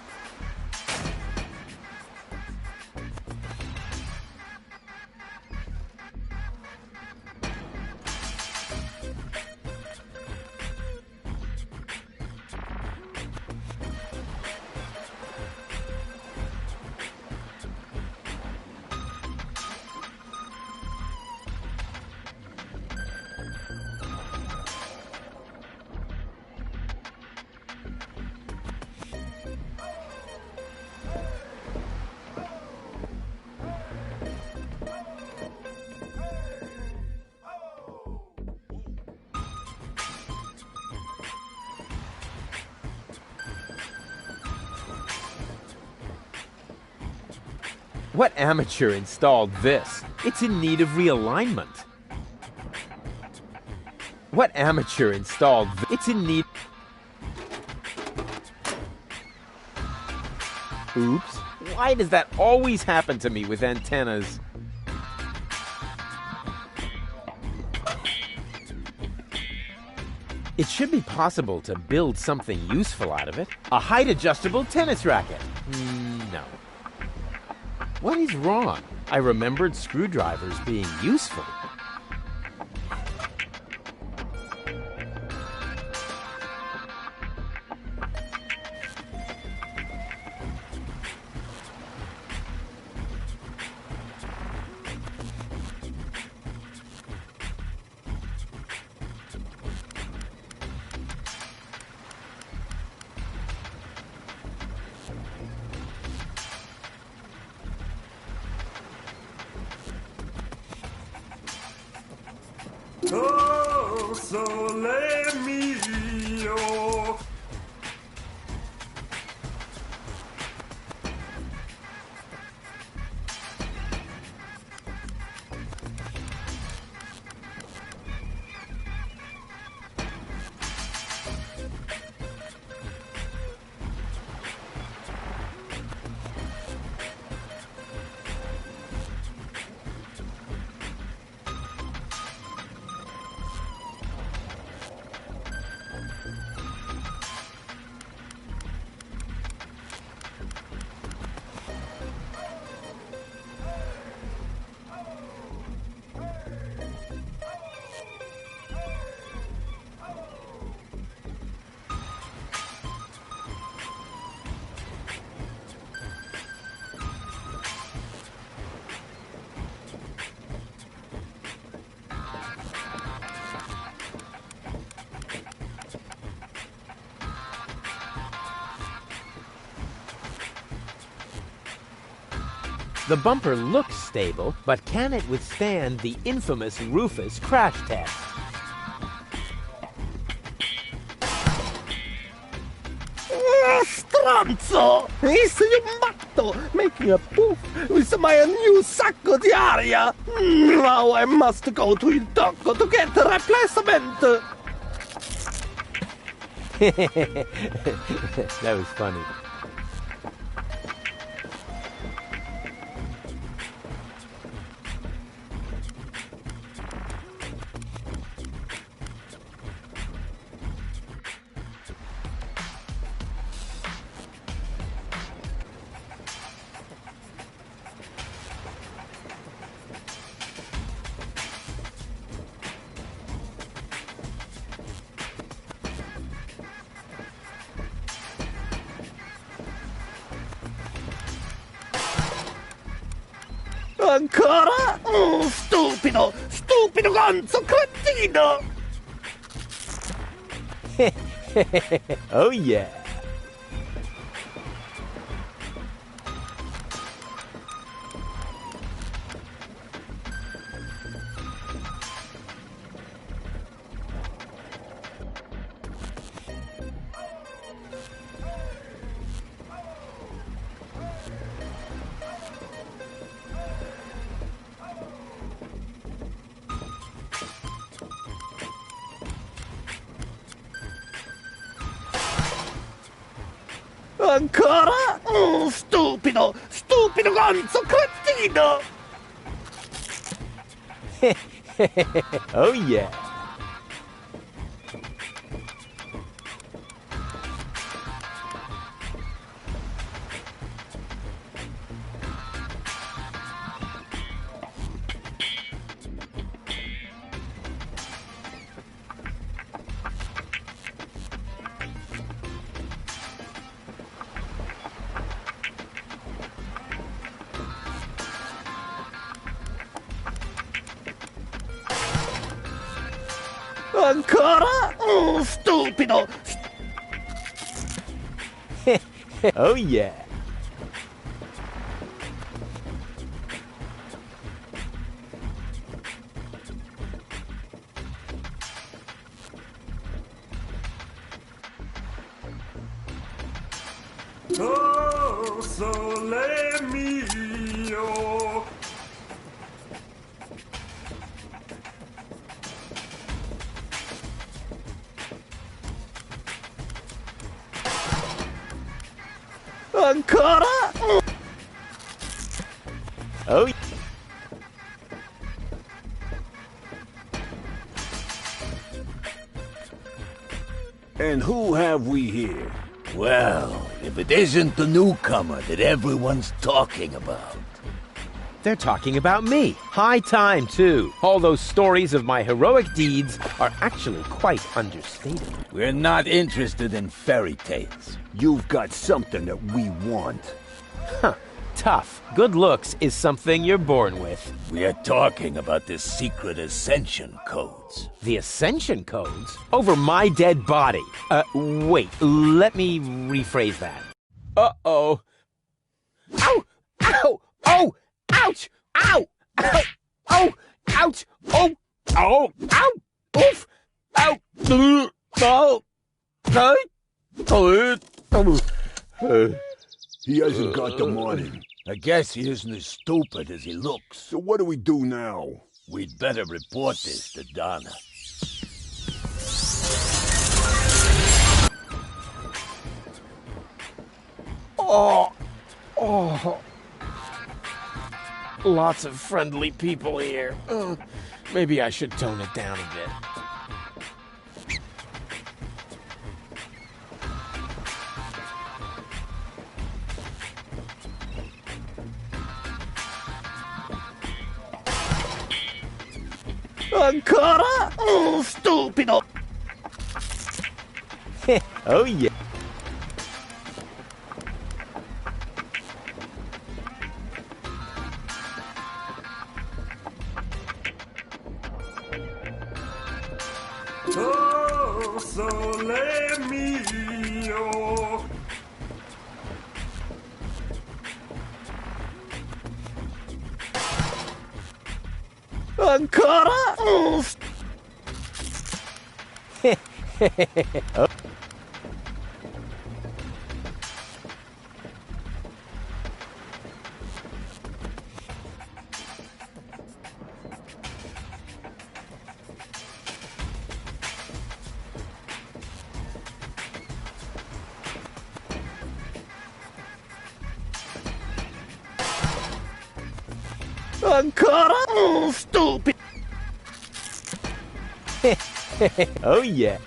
Speaker 3: What amateur installed this? It's in need of realignment. What amateur installed this? It's in need... Oops. Why does that always happen to me with antennas? It should be possible to build something useful out of it. A height-adjustable tennis racket. No. What is wrong? I remembered screwdrivers being useful.
Speaker 8: Oh, sole mio.
Speaker 3: The bumper looks stable, but can it withstand the infamous Rufus crash test?
Speaker 12: Stronzo! Sei un matto! Making a poof with my new sacco di aria! Now I must go to il tocco to get a replacement!
Speaker 3: That was funny.
Speaker 12: Ancora? Stupido! Stupido gonzo cretino!
Speaker 3: Oh yeah.
Speaker 12: Ancora? Stupido! Stupido gonzo cretino!
Speaker 3: Oh yeah.
Speaker 12: Ancora? Stupido!
Speaker 3: Oh yeah.
Speaker 8: Oh, sole mio.
Speaker 12: Ancora?
Speaker 3: Oh.
Speaker 2: And who have we here? Well, if it isn't the newcomer that everyone's talking about.
Speaker 3: They're talking about me. High time, too. All those stories of my heroic deeds are actually quite understated.
Speaker 2: We're not interested in fairy tales. You've got something that we want.
Speaker 3: Huh. Tough. Good looks is something you're born with.
Speaker 2: We are talking about the secret ascension codes.
Speaker 3: The ascension codes? Over my dead body. Wait. Let me rephrase that. Uh-oh. Ow! Ow! Oh! Ouch! Ow! Ow! Oh! Ouch! Oh! Oh! Ow! Oof! Ow! Oh!
Speaker 6: He hasn't got the money.
Speaker 2: I guess he isn't as stupid as he looks.
Speaker 6: So what do we do now?
Speaker 2: We'd better report this to Donna.
Speaker 3: Oh! Oh! Lots of friendly people here. Maybe I should tone it down a bit.
Speaker 12: Ancora? Stupido!
Speaker 3: Oh yeah.
Speaker 8: Oh, sole mio.
Speaker 12: Ancora?
Speaker 3: Oh.
Speaker 12: Ancora? Stupid!
Speaker 3: Oh yeah.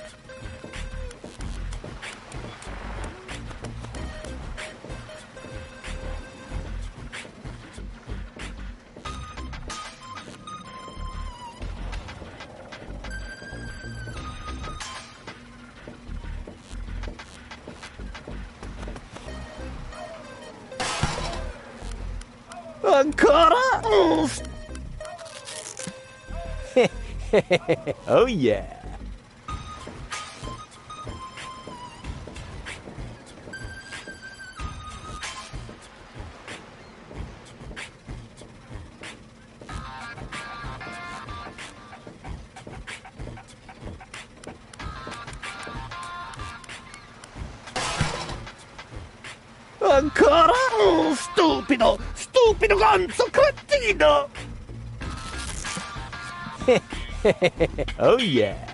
Speaker 12: Ancora?
Speaker 3: Oh yeah.
Speaker 12: Ancora? Stupido! Stupido ganzo cretino!
Speaker 3: Oh yeah.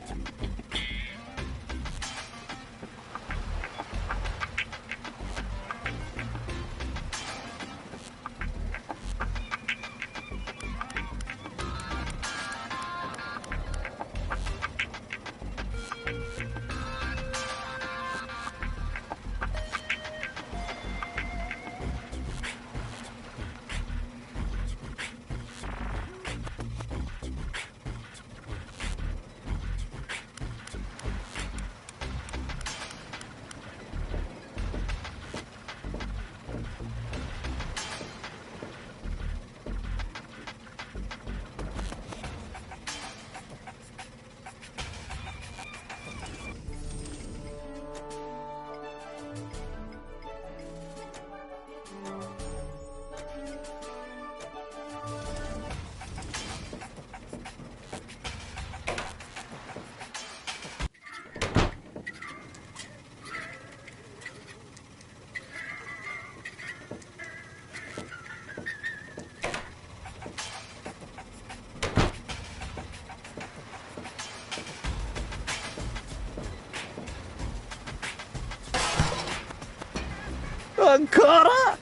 Speaker 12: Ancora?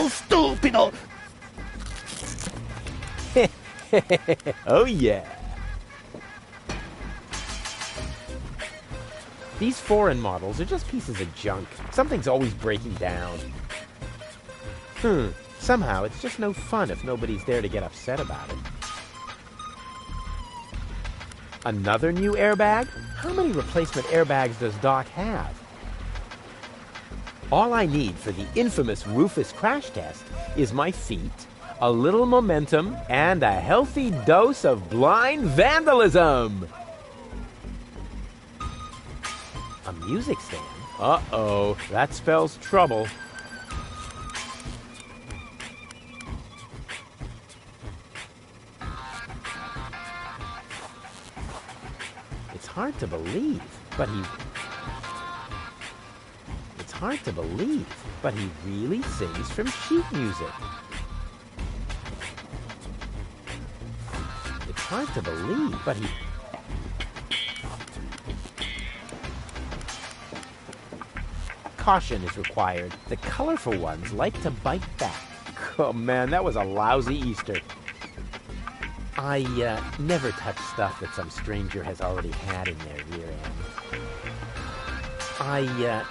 Speaker 12: Stupido!
Speaker 3: Oh yeah. These foreign models are just pieces of junk. Something's always breaking down. Somehow it's just no fun if nobody's there to get upset about it. Another new airbag? How many replacement airbags does Doc have? All I need for the infamous Rufus crash test is my feet, a little momentum, and a healthy dose of blind vandalism! A music stand? Uh-oh, that spells trouble. It's hard to believe, but he really sings from sheet music. It's hard to believe, but he... Caution is required. The colorful ones like to bite back. Oh man, that was a lousy Easter. I never touch stuff that some stranger has already had in their rear end. I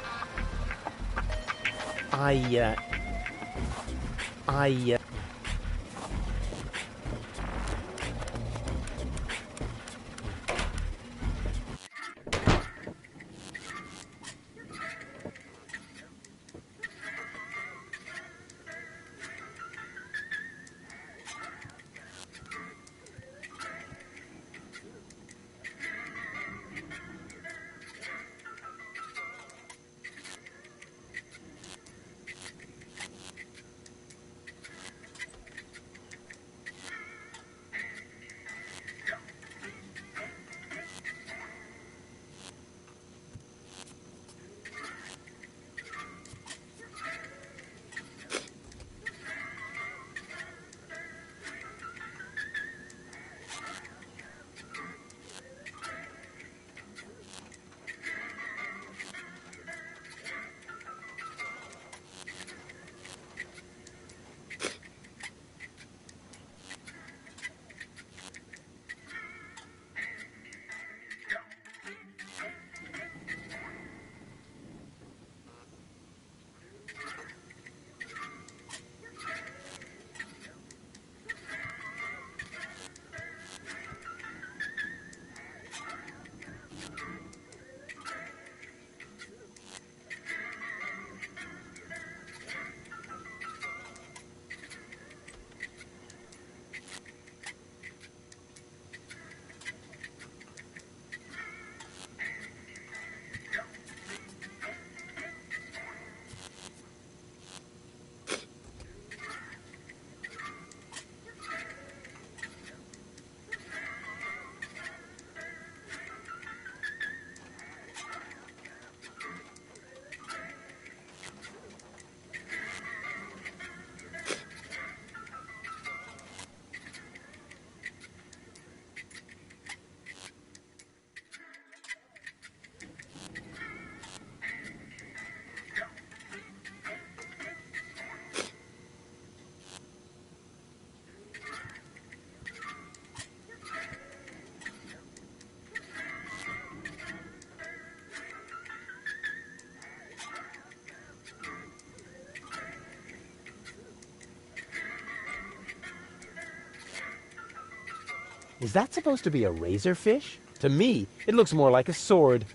Speaker 3: Is that supposed to be a razorfish? To me, it looks more like a sword.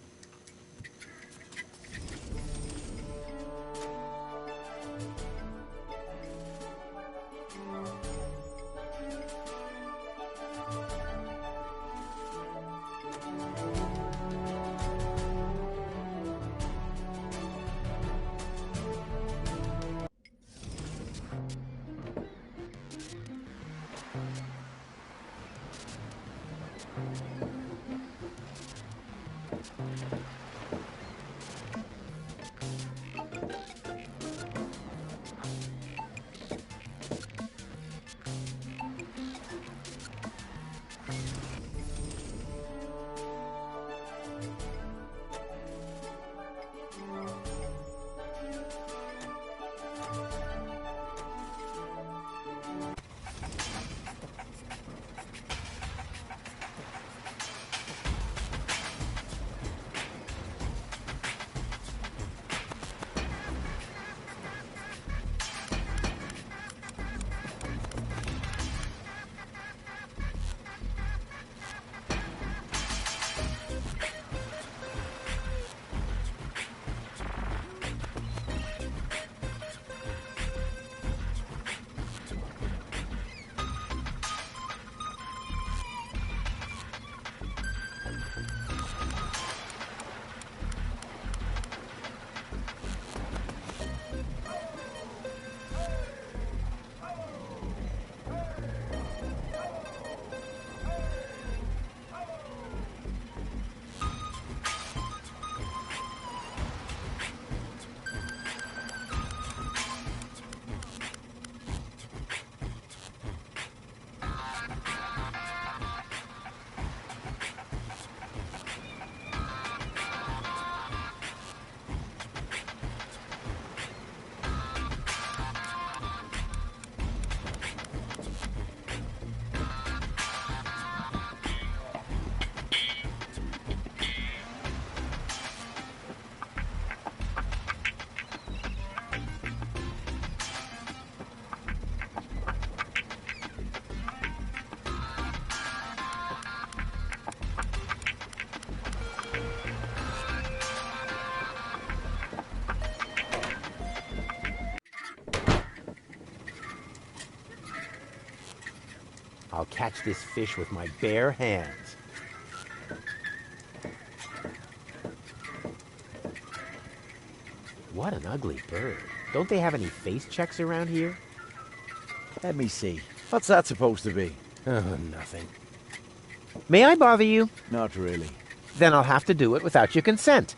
Speaker 3: I'll catch this fish with my bare hands. What an ugly bird. Don't they have any face checks around here?
Speaker 10: Let me see. What's that supposed to be?
Speaker 3: Oh, nothing. May I bother you?
Speaker 10: Not really.
Speaker 3: Then I'll have to do it without your consent.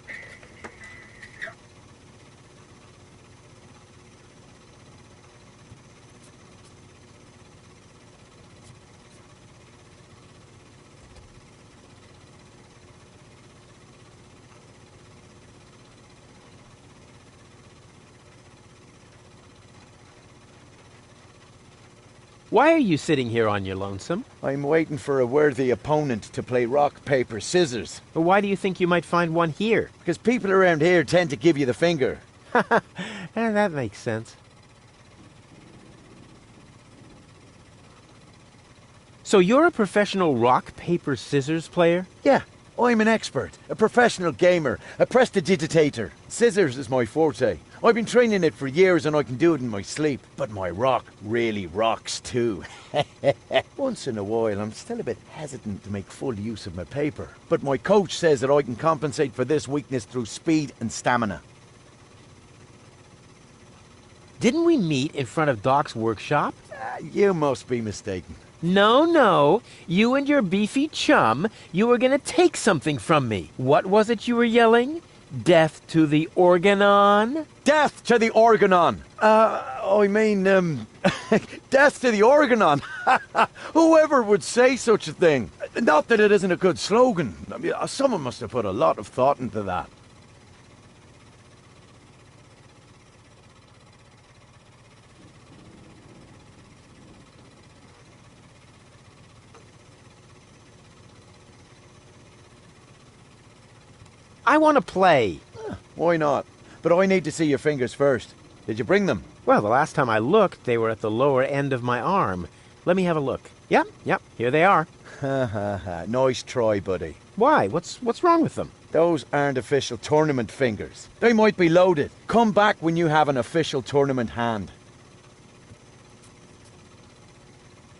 Speaker 3: Why are you sitting here on your lonesome?
Speaker 10: I'm waiting for a worthy opponent to play rock, paper, scissors.
Speaker 3: But why do you think you might find one here?
Speaker 10: Because people around here tend to give you the finger.
Speaker 3: That makes sense. So you're a professional rock, paper, scissors player?
Speaker 10: Yeah, I'm an expert, a professional gamer, a prestidigitator. Scissors is my forte. I've been training it for years and I can do it in my sleep. But my rock really rocks too. Once in a while, I'm still a bit hesitant to make full use of my paper. But my coach says that I can compensate for this weakness through speed and stamina.
Speaker 3: Didn't we meet in front of Doc's workshop?
Speaker 10: You must be mistaken.
Speaker 3: No. You and your beefy chum, you were gonna take something from me. What was it you were yelling? Death to the Organon?
Speaker 10: Death to the Organon! Death to the Organon! Whoever would say such a thing? Not that it isn't a good slogan. I mean, someone must have put a lot of thought into that.
Speaker 3: I want to play.
Speaker 10: Why not? But I need to see your fingers first. Did you bring them?
Speaker 3: Well, the last time I looked, they were at the lower end of my arm. Let me have a look. Yep, here they are.
Speaker 10: Ha ha ha. Nice try, buddy.
Speaker 3: Why? What's wrong with them?
Speaker 10: Those aren't official tournament fingers. They might be loaded. Come back when you have an official tournament hand.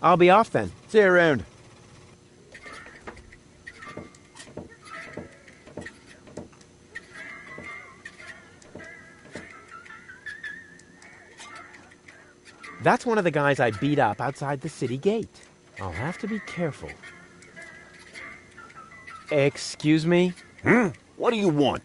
Speaker 3: I'll be off then.
Speaker 10: See you around.
Speaker 3: That's one of the guys I beat up outside the city gate. I'll have to be careful. Excuse me?
Speaker 6: What do you want?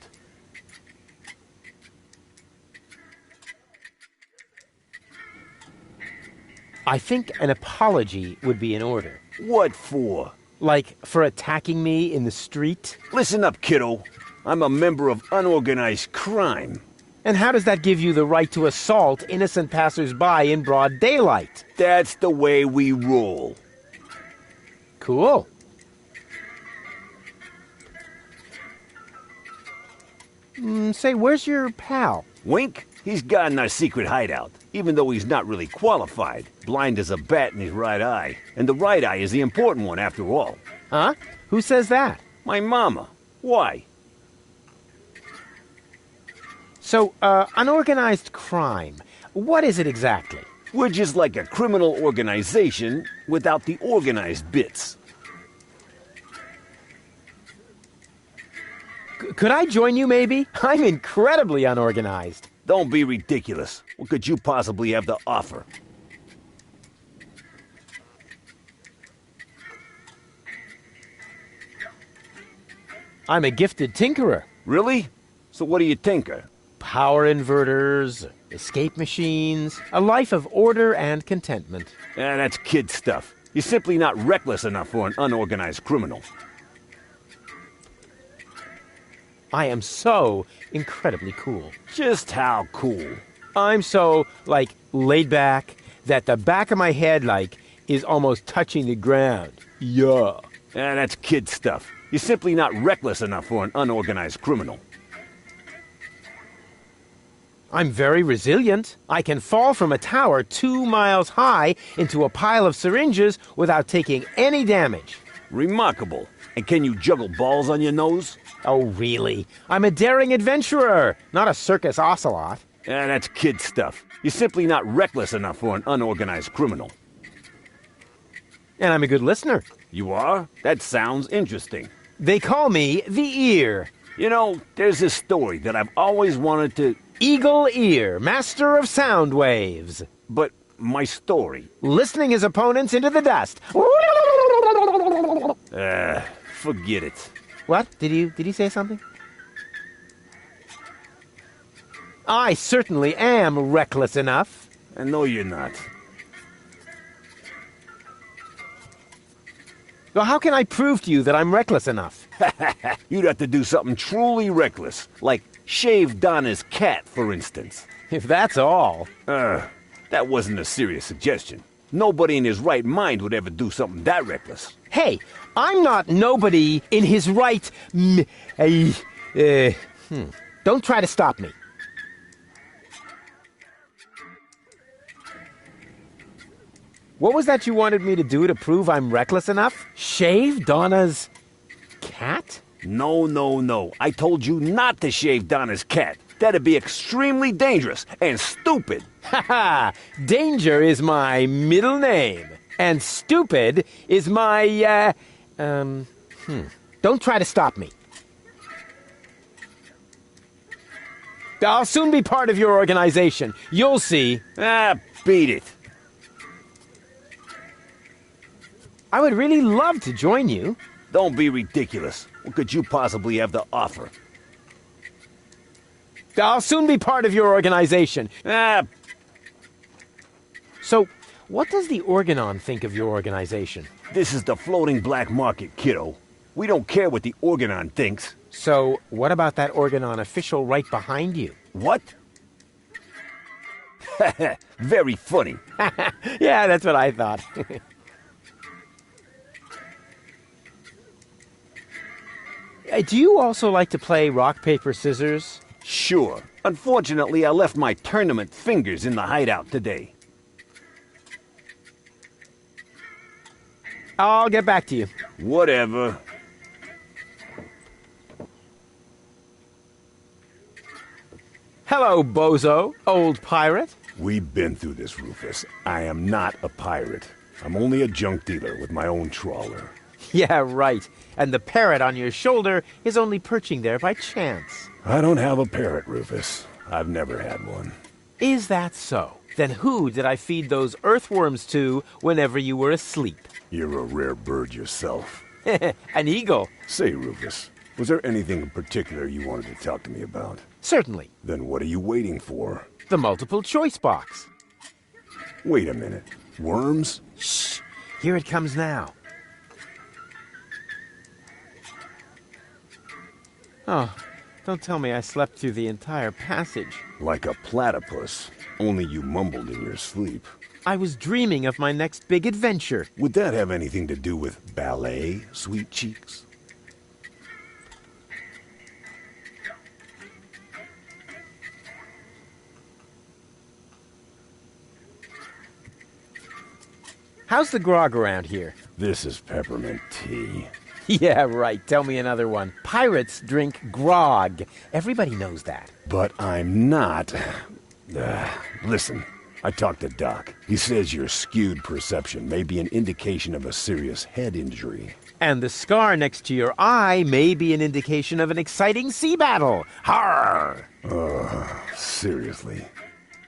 Speaker 3: I think an apology would be in order.
Speaker 6: What for?
Speaker 3: Like for attacking me in the street?
Speaker 6: Listen up, kiddo. I'm a member of unorganized crime.
Speaker 3: And how does that give you the right to assault innocent passers-by in broad daylight?
Speaker 6: That's the way we roll.
Speaker 3: Cool. Say, where's your pal?
Speaker 6: Wink? He's got in our secret hideout, even though he's not really qualified. Blind as a bat in his right eye. And the right eye is the important one, after all.
Speaker 3: Huh? Who says that?
Speaker 6: My mama. Why?
Speaker 3: So, unorganized crime. What is it exactly?
Speaker 6: We're just like a criminal organization without the organized bits.
Speaker 3: Could I join you, maybe? I'm incredibly unorganized.
Speaker 6: Don't be ridiculous. What could you possibly have to offer?
Speaker 3: I'm a gifted tinkerer.
Speaker 6: Really? So what do you tinker?
Speaker 3: Power inverters, escape machines, a life of order and contentment.
Speaker 6: That's kid stuff. You're simply not reckless enough for an unorganized criminal.
Speaker 3: I am so incredibly cool.
Speaker 6: Just how cool?
Speaker 3: I'm so, laid back that the back of my head, is almost touching the ground. Yeah.
Speaker 6: That's kid stuff. You're simply not reckless enough for an unorganized criminal.
Speaker 3: I'm very resilient. I can fall from a tower 2 miles high into a pile of syringes without taking any damage.
Speaker 6: Remarkable. And can you juggle balls on your nose?
Speaker 3: Oh, really? I'm a daring adventurer, not a circus ocelot.
Speaker 6: That's kid stuff. You're simply not reckless enough for an unorganized criminal.
Speaker 3: And I'm a good listener.
Speaker 6: You are? That sounds interesting.
Speaker 3: They call me the Ear.
Speaker 6: You know, there's this story that I've always wanted to...
Speaker 3: Eagle Ear, master of sound waves.
Speaker 6: But my story...
Speaker 3: Listening his opponents into the dust.
Speaker 6: Forget it.
Speaker 3: What? Did he say something? I certainly am reckless enough.
Speaker 6: I know you're not.
Speaker 3: Well, how can I prove to you that I'm reckless enough?
Speaker 6: You'd have to do something truly reckless, like shave Donna's cat, for instance.
Speaker 3: If that's all.
Speaker 6: That wasn't a serious suggestion. Nobody in his right mind would ever do something that reckless.
Speaker 3: Hey, I'm not nobody in his right... Don't try to stop me. What was that you wanted me to do to prove I'm reckless enough? Shave Donna's cat?
Speaker 6: No. I told you not to shave Donna's cat. That'd be extremely dangerous and stupid.
Speaker 3: Ha! Danger is my middle name. And stupid is my, Don't try to stop me. I'll soon be part of your organization. You'll see.
Speaker 6: Beat it.
Speaker 3: I would really love to join you.
Speaker 6: Don't be ridiculous. What could you possibly have to offer?
Speaker 3: I'll soon be part of your organization. So, what does the Organon think of your organization?
Speaker 6: This is the floating black market, kiddo. We don't care what the Organon thinks.
Speaker 3: So, what about that Organon official right behind you?
Speaker 6: What? Very funny.
Speaker 3: Yeah, that's what I thought. Do you also like to play rock, paper, scissors?
Speaker 6: Sure. Unfortunately, I left my tournament fingers in the hideout today.
Speaker 3: I'll get back to you.
Speaker 6: Whatever.
Speaker 3: Hello, bozo, old pirate.
Speaker 6: We've been through this, Rufus. I am not a pirate. I'm only a junk dealer with my own trawler.
Speaker 3: Yeah, right. And the parrot on your shoulder is only perching there by chance.
Speaker 6: I don't have a parrot, Rufus. I've never had one.
Speaker 3: Is that so? Then who did I feed those earthworms to whenever you were asleep?
Speaker 6: You're a rare bird yourself.
Speaker 3: An eagle.
Speaker 6: Say, Rufus, was there anything in particular you wanted to talk to me about?
Speaker 3: Certainly.
Speaker 6: Then what are you waiting for?
Speaker 3: The multiple choice box.
Speaker 6: Wait a minute. Worms?
Speaker 3: Shh. Here it comes now. Oh, don't tell me I slept through the entire passage.
Speaker 6: Like a platypus. Only you mumbled in your sleep.
Speaker 3: I was dreaming of my next big adventure.
Speaker 6: Would that have anything to do with ballet, sweet cheeks?
Speaker 3: How's the grog around here?
Speaker 6: This is peppermint tea.
Speaker 3: Yeah, right. Tell me another one. Pirates drink grog. Everybody knows that.
Speaker 6: But I'm not. Listen, I talked to Doc. He says your skewed perception may be an indication of a serious head injury.
Speaker 3: And the scar next to your eye may be an indication of an exciting sea battle. Harr!
Speaker 6: Seriously.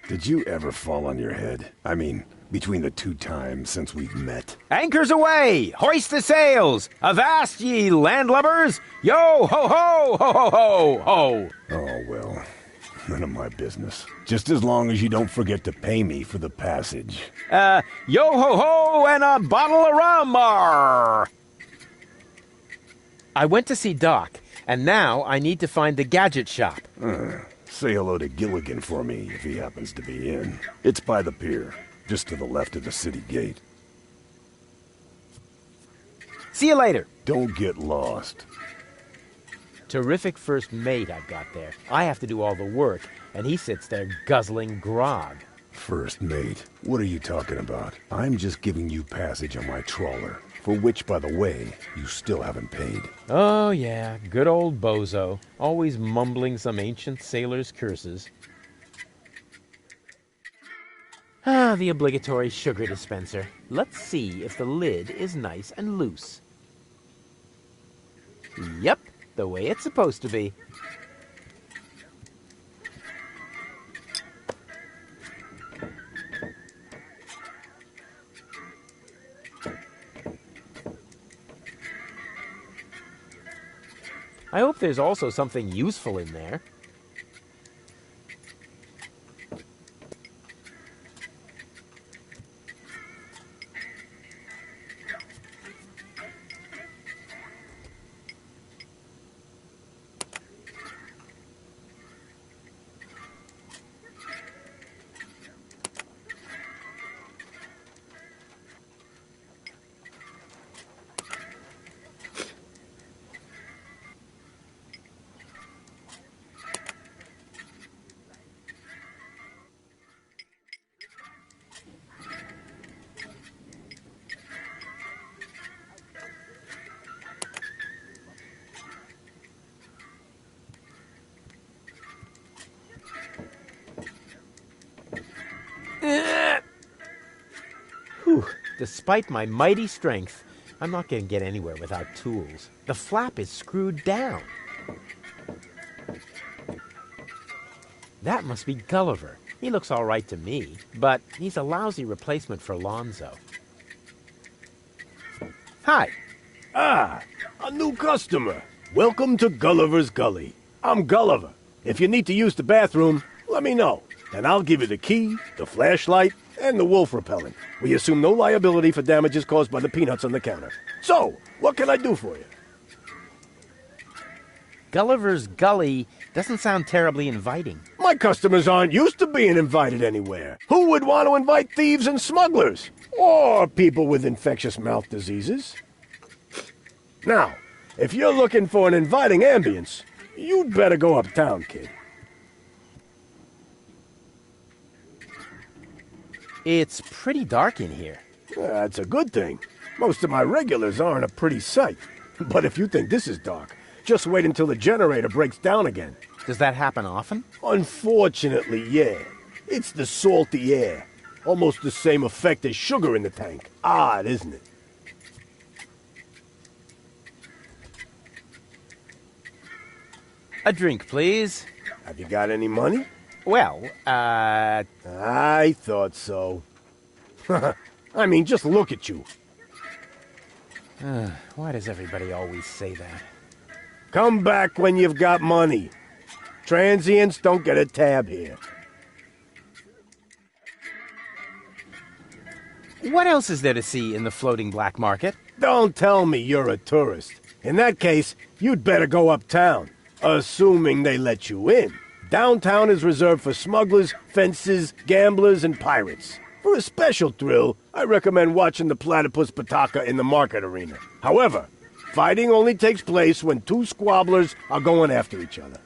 Speaker 6: Did you ever fall on your head? I mean, between the 2 times since we've met.
Speaker 3: Anchors away! Hoist the sails! Avast ye landlubbers! Yo ho ho ho ho ho ho!
Speaker 6: Oh, well, none of my business. Just as long as you don't forget to pay me for the passage.
Speaker 3: Yo ho ho and a bottle of rum! Arr! I went to see Doc, and now I need to find the gadget shop.
Speaker 6: Say hello to Gilligan for me if he happens to be in. It's by the pier. Just to the left of the city gate.
Speaker 3: See you later.
Speaker 6: Don't get lost.
Speaker 3: Terrific first mate I've got there. I have to do all the work, and he sits there guzzling grog.
Speaker 6: First mate? What are you talking about? I'm just giving you passage on my trawler, for which, by the way, you still haven't paid.
Speaker 3: Oh, yeah, good old bozo. Always mumbling some ancient sailor's curses. Ah, the obligatory sugar dispenser. Let's see if the lid is nice and loose. Yep, the way it's supposed to be. I hope there's also something useful in there. Whew. Despite my mighty strength, I'm not going to get anywhere without tools. The flap is screwed down. That must be Gulliver. He looks all right to me, but he's a lousy replacement for Lonzo. Hi.
Speaker 13: Ah, a new customer. Welcome to Gulliver's Gully. I'm Gulliver. If you need to use the bathroom, let me know. And I'll give you the key, the flashlight, and the wolf repellent. We assume no liability for damages caused by the peanuts on the counter. So, what can I do for you?
Speaker 3: Gulliver's Gully doesn't sound terribly inviting.
Speaker 13: My customers aren't used to being invited anywhere. Who would want to invite thieves and smugglers? Or people with infectious mouth diseases? Now, if you're looking for an inviting ambience, you'd better go uptown, kid.
Speaker 3: It's pretty dark in here.
Speaker 13: That's a good thing. Most of my regulars aren't a pretty sight. But if you think this is dark, just wait until the generator breaks down again.
Speaker 3: Does that happen often?
Speaker 13: Unfortunately, yeah. It's the salty air. Almost the same effect as sugar in the tank. Odd, isn't it?
Speaker 3: A drink, please.
Speaker 13: Have you got any money?
Speaker 3: Well,
Speaker 13: I thought so. I mean, just look at you.
Speaker 3: Why does everybody always say that?
Speaker 13: Come back when you've got money. Transients don't get a tab here.
Speaker 3: What else is there to see in the floating black market?
Speaker 13: Don't tell me you're a tourist. In that case, you'd better go uptown, assuming they let you in. Downtown is reserved for smugglers, fences, gamblers, and pirates. For a special thrill, I recommend watching the platypus Pataka in the market arena. However, fighting only takes place when two squabblers are going after each other.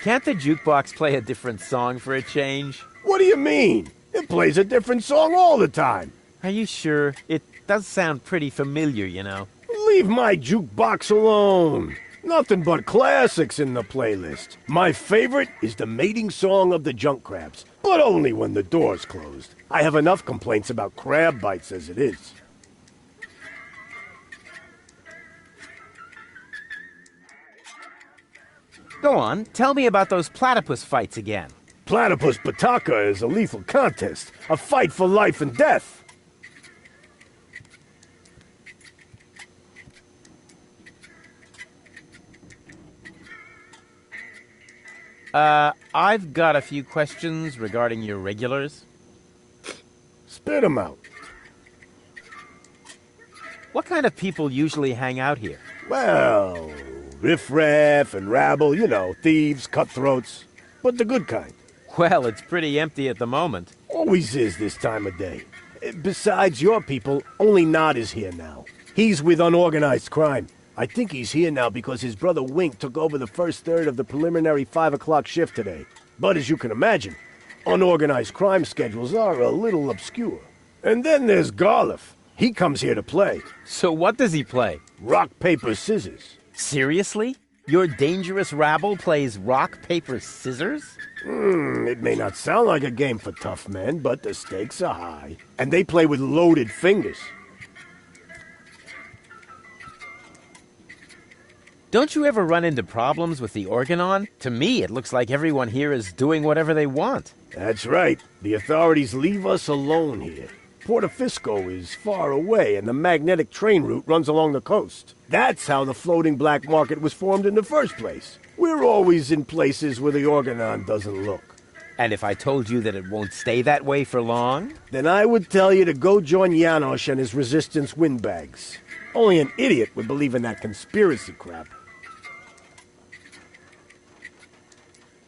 Speaker 3: Can't the jukebox play a different song for a change?
Speaker 13: What do you mean? It plays a different song all the time.
Speaker 3: Are you sure? It does sound pretty familiar, you know.
Speaker 13: Leave my jukebox alone. Nothing but classics in the playlist. My favorite is the mating song of the junk crabs, but only when the door's closed. I have enough complaints about crab bites as it is.
Speaker 3: Go on, tell me about those platypus fights again.
Speaker 13: Platypus Pataka is a lethal contest, a fight for life and death.
Speaker 3: I've got a few questions regarding your regulars.
Speaker 13: Spit 'em out.
Speaker 3: What kind of people usually hang out here?
Speaker 13: Well, riffraff and rabble, you know, thieves, cutthroats, but the good kind.
Speaker 3: Well, it's pretty empty at the moment.
Speaker 13: Always is this time of day. Besides your people, only Nod is here now. He's with unorganized crime. I think he's here now because his brother Wink took over the first third of the preliminary 5 o'clock shift today. But as you can imagine, unorganized crime schedules are a little obscure. And then there's Garliff. He comes here to play.
Speaker 3: So what does he play?
Speaker 13: Rock, paper, scissors.
Speaker 3: Seriously? Your dangerous rabble plays rock, paper, scissors?
Speaker 13: It may not sound like a game for tough men, but the stakes are high. And they play with loaded fingers.
Speaker 3: Don't you ever run into problems with the organon? To me, it looks like everyone here is doing whatever they want.
Speaker 13: That's right. The authorities leave us alone here. Portofisco is far away, and the magnetic train route runs along the coast. That's how the floating black market was formed in the first place. We're always in places where the organon doesn't look.
Speaker 3: And if I told you that it won't stay that way for long?
Speaker 13: Then I would tell you to go join Janosch and his resistance windbags. Only an idiot would believe in that conspiracy crap.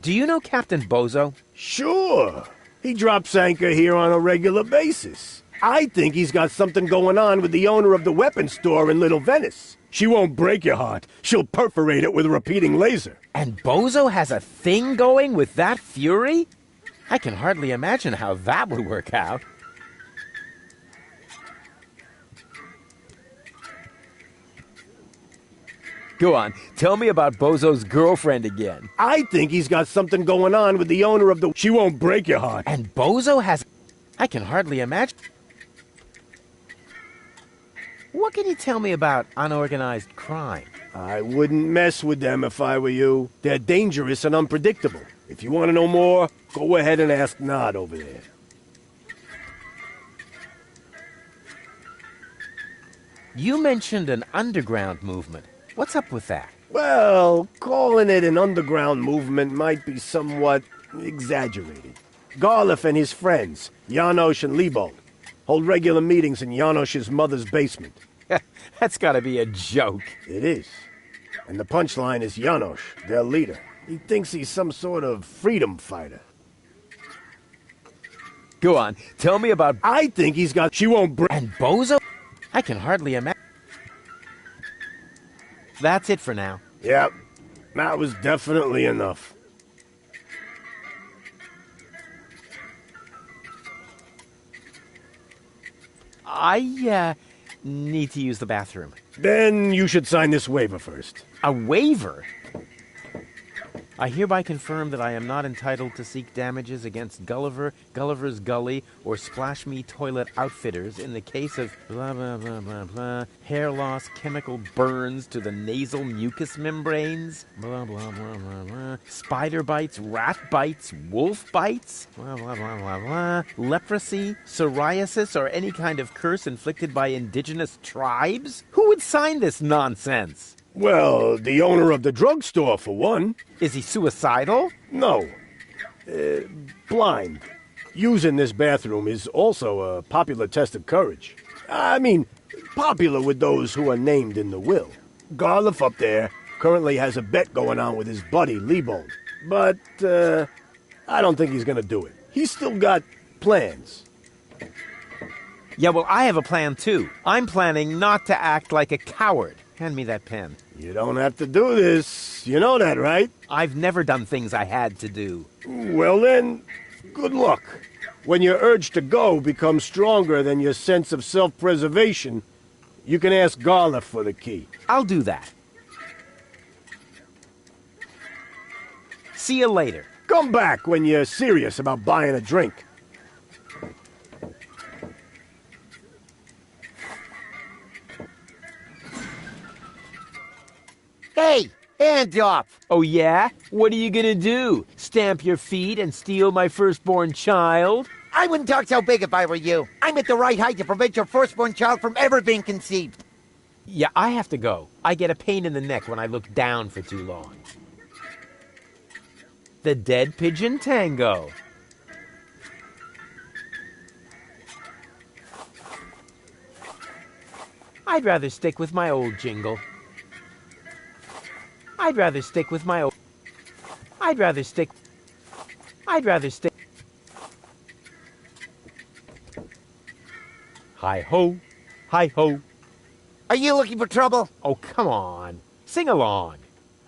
Speaker 3: Do you know Captain Bozo?
Speaker 13: Sure. He drops anchor here on a regular basis. I think he's got something going on with the owner of the weapons store in Little Venice. She won't break your heart. She'll perforate it with a repeating laser.
Speaker 3: And Bozo has a thing going with that fury? I can hardly imagine how that would work out. Go on, tell me about Bozo's girlfriend again.
Speaker 13: I think he's got something going on with the owner of the... She won't break your heart.
Speaker 3: And Bozo has... I can hardly imagine... What can you tell me about unorganized crime?
Speaker 13: I wouldn't mess with them if I were you. They're dangerous and unpredictable. If you want to know more, go ahead and ask Nod over there.
Speaker 3: You mentioned an underground movement. What's up with that?
Speaker 13: Well, calling it an underground movement might be somewhat exaggerated. Garliff and his friends, Janosch and Liebold, hold regular meetings in Janosch's mother's basement.
Speaker 3: That's gotta be a joke.
Speaker 13: It is. And the punchline is Janosch, their leader. He thinks he's some sort of freedom fighter.
Speaker 3: Go on, tell me about...
Speaker 13: I think he's got... She won't break...
Speaker 3: And Bozo? I can hardly imagine... That's it for now.
Speaker 13: Yep. That was definitely enough.
Speaker 3: I need to use the bathroom.
Speaker 13: Then you should sign this waiver first.
Speaker 3: A waiver? I hereby confirm that I am not entitled to seek damages against Gulliver, Gulliver's Gully, or Splash Me Toilet Outfitters in the case of blah blah blah blah blah, hair loss, chemical burns to the nasal mucous membranes, blah blah blah blah blah, spider bites, rat bites, wolf bites, blah blah blah blah blah, leprosy, psoriasis, or any kind of curse inflicted by indigenous tribes? Who would sign this nonsense?
Speaker 13: Well, the owner of the drugstore, for one.
Speaker 3: Is he suicidal?
Speaker 13: No. Blind. Using this bathroom is also a popular test of courage. I mean, popular with those who are named in the will. Garliff up there currently has a bet going on with his buddy, Lebone. But, I don't think he's gonna do it. He's still got plans.
Speaker 3: Yeah, well, I have a plan, too. I'm planning not to act like a coward. Hand me that pen.
Speaker 13: You don't have to do this. You know that, right?
Speaker 3: I've never done things I had to do.
Speaker 13: Well then, good luck. When your urge to go becomes stronger than your sense of self-preservation, you can ask Garliff for the key.
Speaker 3: I'll do that. See you later.
Speaker 13: Come back when you're serious about buying a drink.
Speaker 10: Hey, hands up!
Speaker 3: Oh, yeah? What are you gonna do? Stamp your feet and steal my firstborn child?
Speaker 10: I wouldn't talk so big if I were you. I'm at the right height to prevent your firstborn child from ever being conceived.
Speaker 3: Yeah, I have to go. I get a pain in the neck when I look down for too long. The Dead Pigeon Tango. I'd rather stick with my old jingle. I'd rather stick with my old... I'd rather stick... Hi-ho, hi-ho.
Speaker 10: Are you looking for trouble?
Speaker 3: Oh, come on. Sing along.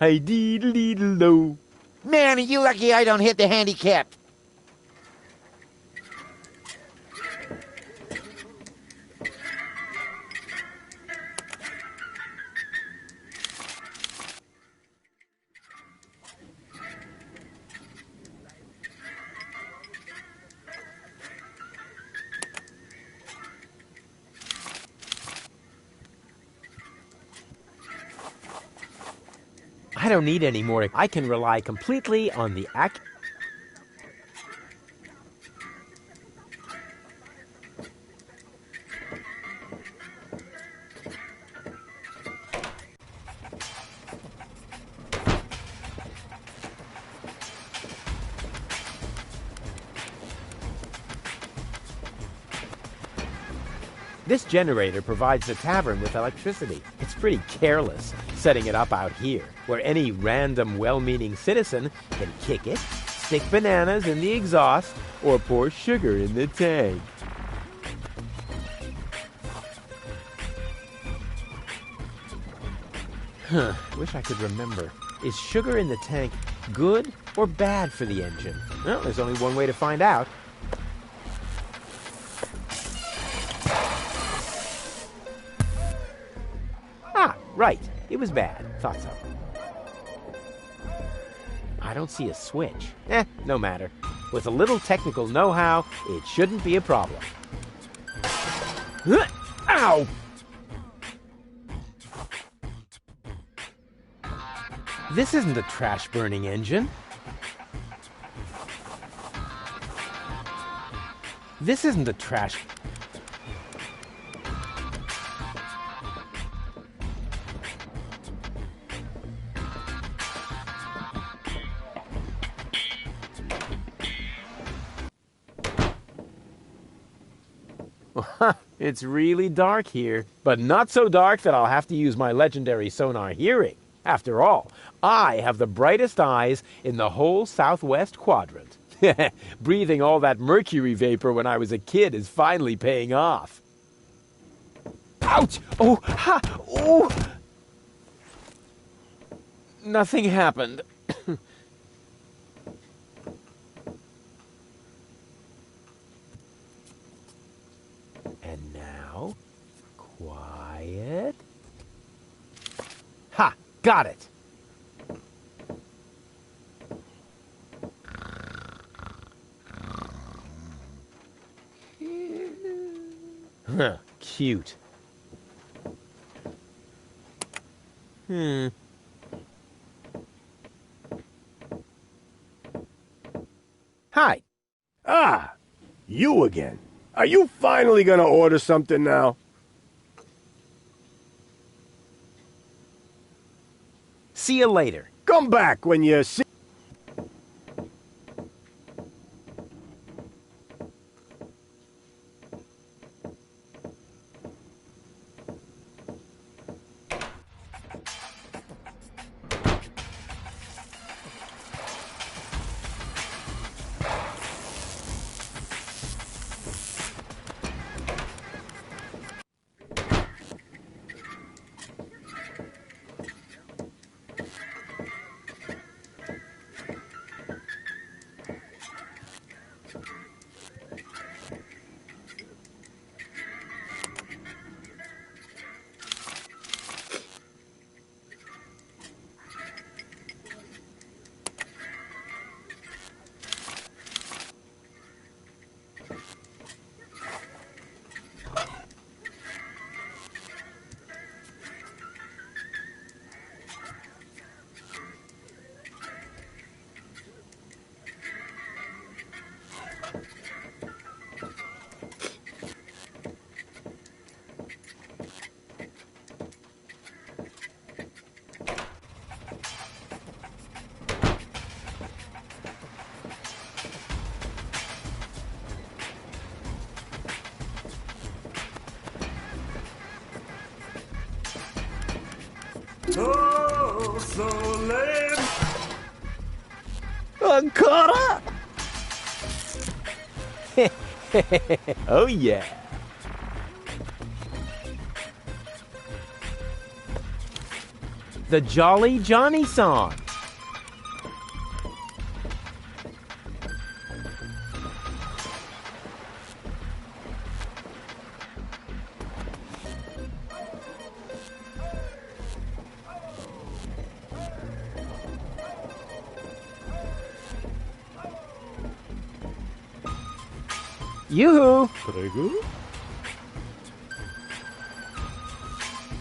Speaker 3: Hi-dee-dee-dee-do.
Speaker 10: Man, are you lucky I don't hit the handicap.
Speaker 3: I don't need any more. I can rely completely on the This generator provides the tavern with electricity. It's pretty careless setting it up out here, where any random well-meaning citizen can kick it, stick bananas in the exhaust, or pour sugar in the tank. Wish I could remember. Is sugar in the tank good or bad for the engine? Well, there's only one way to find out. Right, it was bad. Thought so. I don't see a switch. No matter. With a little technical know-how, it shouldn't be a problem. Ow! This isn't a trash-burning engine. This isn't a trash... It's really dark here, but not so dark that I'll have to use my legendary sonar hearing. After all, I have the brightest eyes in the whole southwest quadrant. Breathing all that mercury vapor when I was a kid is finally paying off. Ouch! Oh! Ha! Oh! Nothing happened. And now, quiet. Ha! Got it! Huh, cute. Hi.
Speaker 13: Ah, you again. Are you finally gonna order something now?
Speaker 3: See you later.
Speaker 13: Come back when you see...
Speaker 8: Oh, so lame.
Speaker 12: Ancora?
Speaker 3: Oh yeah. The Jolly Johnny song. Yoo-hoo!
Speaker 12: Prego?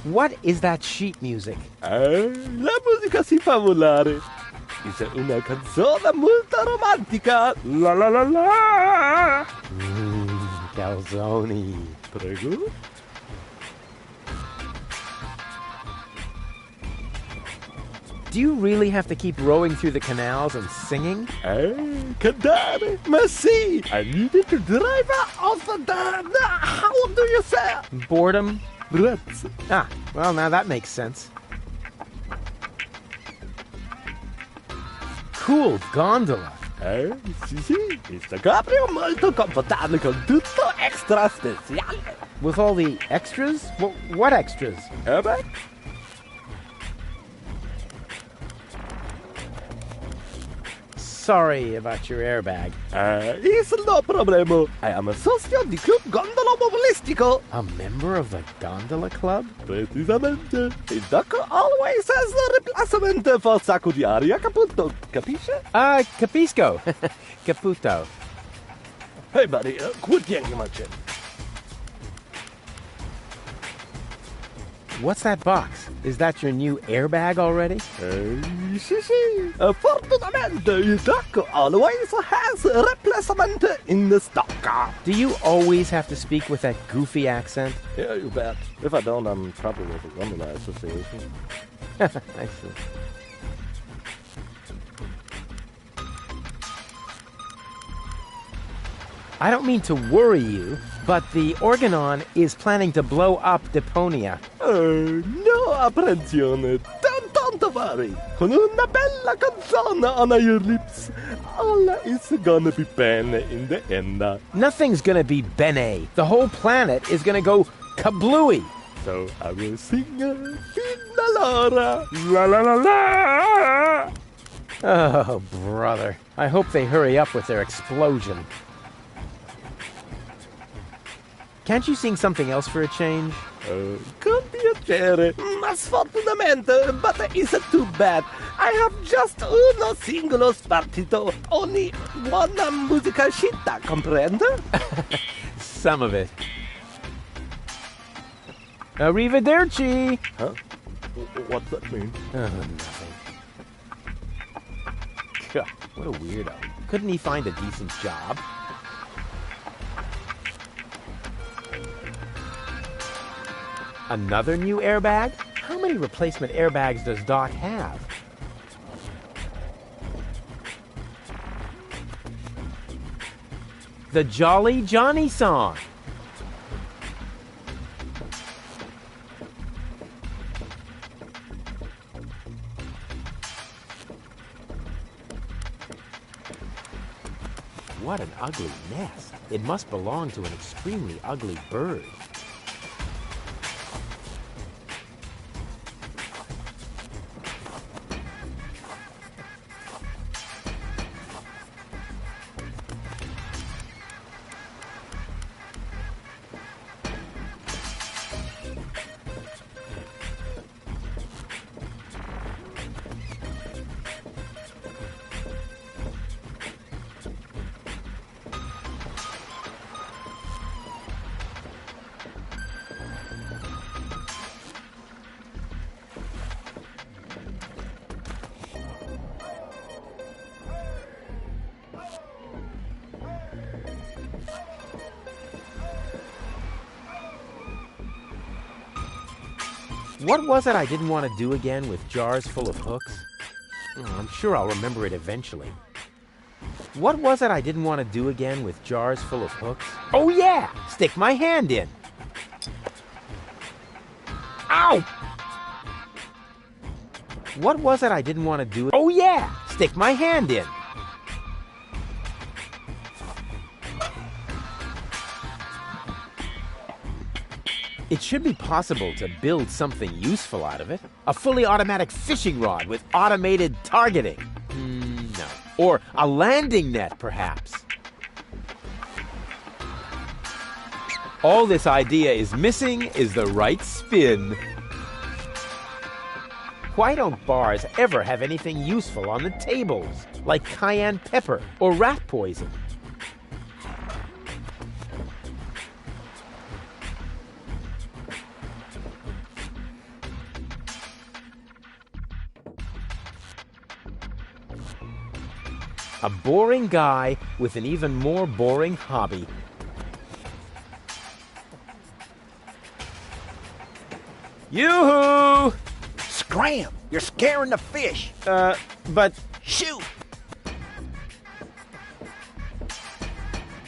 Speaker 3: What is that sheet music?
Speaker 12: La musica si fa volare. È una canzone molto romantica. La la la la.
Speaker 3: Calzone.
Speaker 12: Prego?
Speaker 3: Do you really have to keep rowing through the canals and singing?
Speaker 12: Cantare? Ma sì! I needed to drive off the dam. How do you say?
Speaker 3: Boredom?
Speaker 12: Grazie.
Speaker 3: Ah, well, now that makes sense. Cool gondola.
Speaker 12: Sì, sì. Questo cabrio molto confortabile con tutto extra speciale.
Speaker 3: With all the extras? What extras?
Speaker 12: Airbag?
Speaker 3: Sorry about your airbag.
Speaker 12: It's no problemo. I am a socio di Club Gondola Mobilistico.
Speaker 3: A member of the gondola club?
Speaker 12: Precisamente. Il doc always has the replacement for sacco di aria, caputo. Capisce?
Speaker 3: Capisco. Caputo.
Speaker 12: Hey, buddy, quit yanking my chin.
Speaker 3: What's that box? Is that your new airbag already?
Speaker 12: Sì, sì. Fortunatamente, il doc always has a replacement in the stock.
Speaker 3: Do you always have to speak with that goofy accent?
Speaker 12: Yeah, you bet. If I don't, I'm in trouble with the Gondola Association.
Speaker 3: I see. I don't mean to worry you, but the Organon is planning to blow up Deponia.
Speaker 12: No apprensione. Don't worry. Con una bella canzone on your lips, all is gonna be bene in the end.
Speaker 3: Nothing's gonna be bene. The whole planet is gonna go kablooey.
Speaker 12: So I will sing Fina Laura. La la la la.
Speaker 3: Oh, brother. I hope they hurry up with their explosion. Can't you sing something else for a change?
Speaker 12: Con piacere, ma sfortunatamente, but isn't too bad. I have just uno singolo spartito, only una musica scitta, comprende?
Speaker 3: Some of it. Arrivederci!
Speaker 13: Huh? What's that mean?
Speaker 3: Nothing. God, what a weirdo. Couldn't he find a decent job? Another new airbag? How many replacement airbags does Doc have? The Jolly Johnny song. What an ugly nest. It must belong to an extremely ugly bird. What was it I didn't want to do again with jars full of hooks? Oh, I'm sure I'll remember it eventually. What was it I didn't want to do again with jars full of hooks? Oh yeah! Stick my hand in! Ow! What was it I didn't want to do? Oh yeah! Stick my hand in! It should be possible to build something useful out of it. A fully automatic fishing rod with automated targeting. No. Or a landing net, perhaps. All this idea is missing is the right spin. Why don't bars ever have anything useful on the tables? Like cayenne pepper or rat poison? A boring guy with an even more boring hobby. Yoo-hoo!
Speaker 2: Scram! You're scaring the fish.
Speaker 3: But...
Speaker 2: Shoot!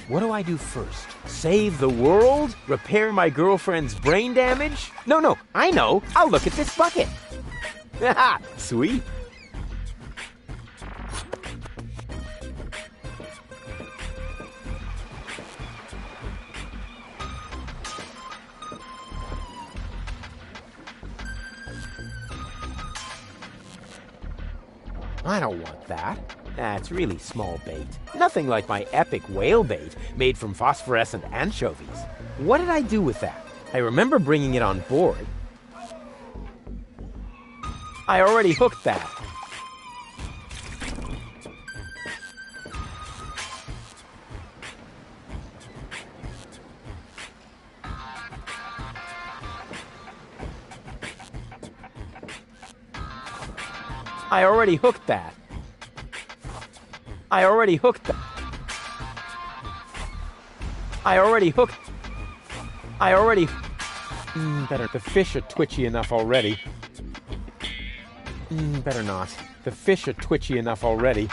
Speaker 3: What do I do first? Save the world? Repair my girlfriend's brain damage? No, I know. I'll look at this bucket. Haha, sweet. I don't want that. That's really small bait. Nothing like my epic whale bait made from phosphorescent anchovies. What did I do with that? I remember bringing it on board. I already hooked that. I already hooked that. I already hooked that. I already hooked. I already... better. The fish are twitchy enough already. Better not. The fish are twitchy enough already.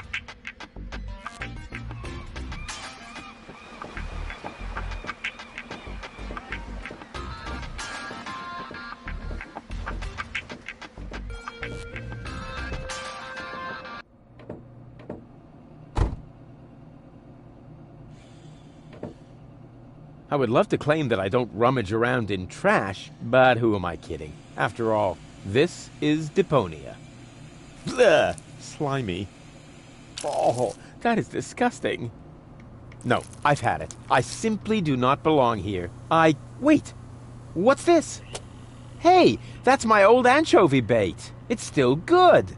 Speaker 3: I would love to claim that I don't rummage around in trash, but who am I kidding? After all, this is Deponia. Blech! Slimy. Oh, that is disgusting. No, I've had it. I simply do not belong here. Wait! What's this? Hey, that's my old anchovy bait. It's still good.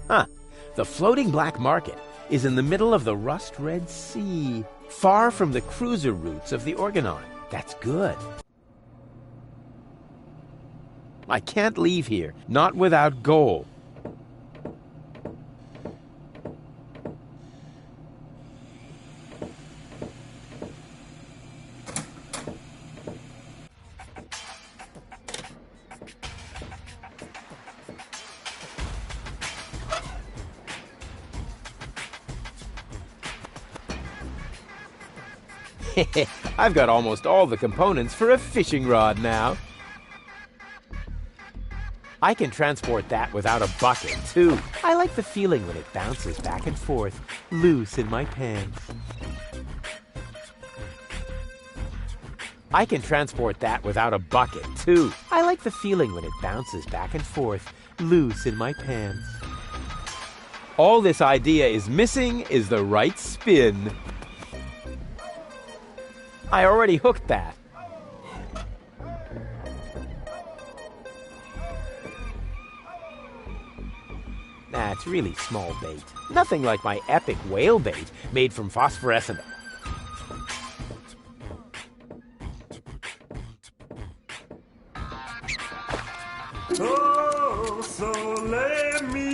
Speaker 3: Huh. The floating black market is in the middle of the rust-red sea, far from the cruiser routes of the Organon. That's good. I can't leave here, not without gold. I've got almost all the components for a fishing rod now. I can transport that without a bucket, too. I like the feeling when it bounces back and forth, loose in my pants. I can transport that without a bucket, too. I like the feeling when it bounces back and forth, loose in my pants. All this idea is missing is the right spin. I already hooked that. It's really small bait. Nothing like my epic whale bait made from phosphorescent.
Speaker 8: Oh, sole mio.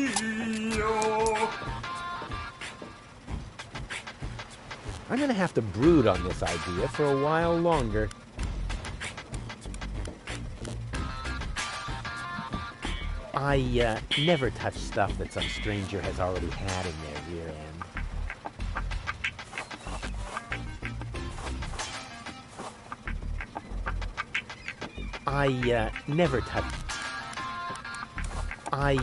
Speaker 3: I'm gonna have to brood on this idea for a while longer. I never touch stuff that some stranger has already had in their rear end. I never touch... I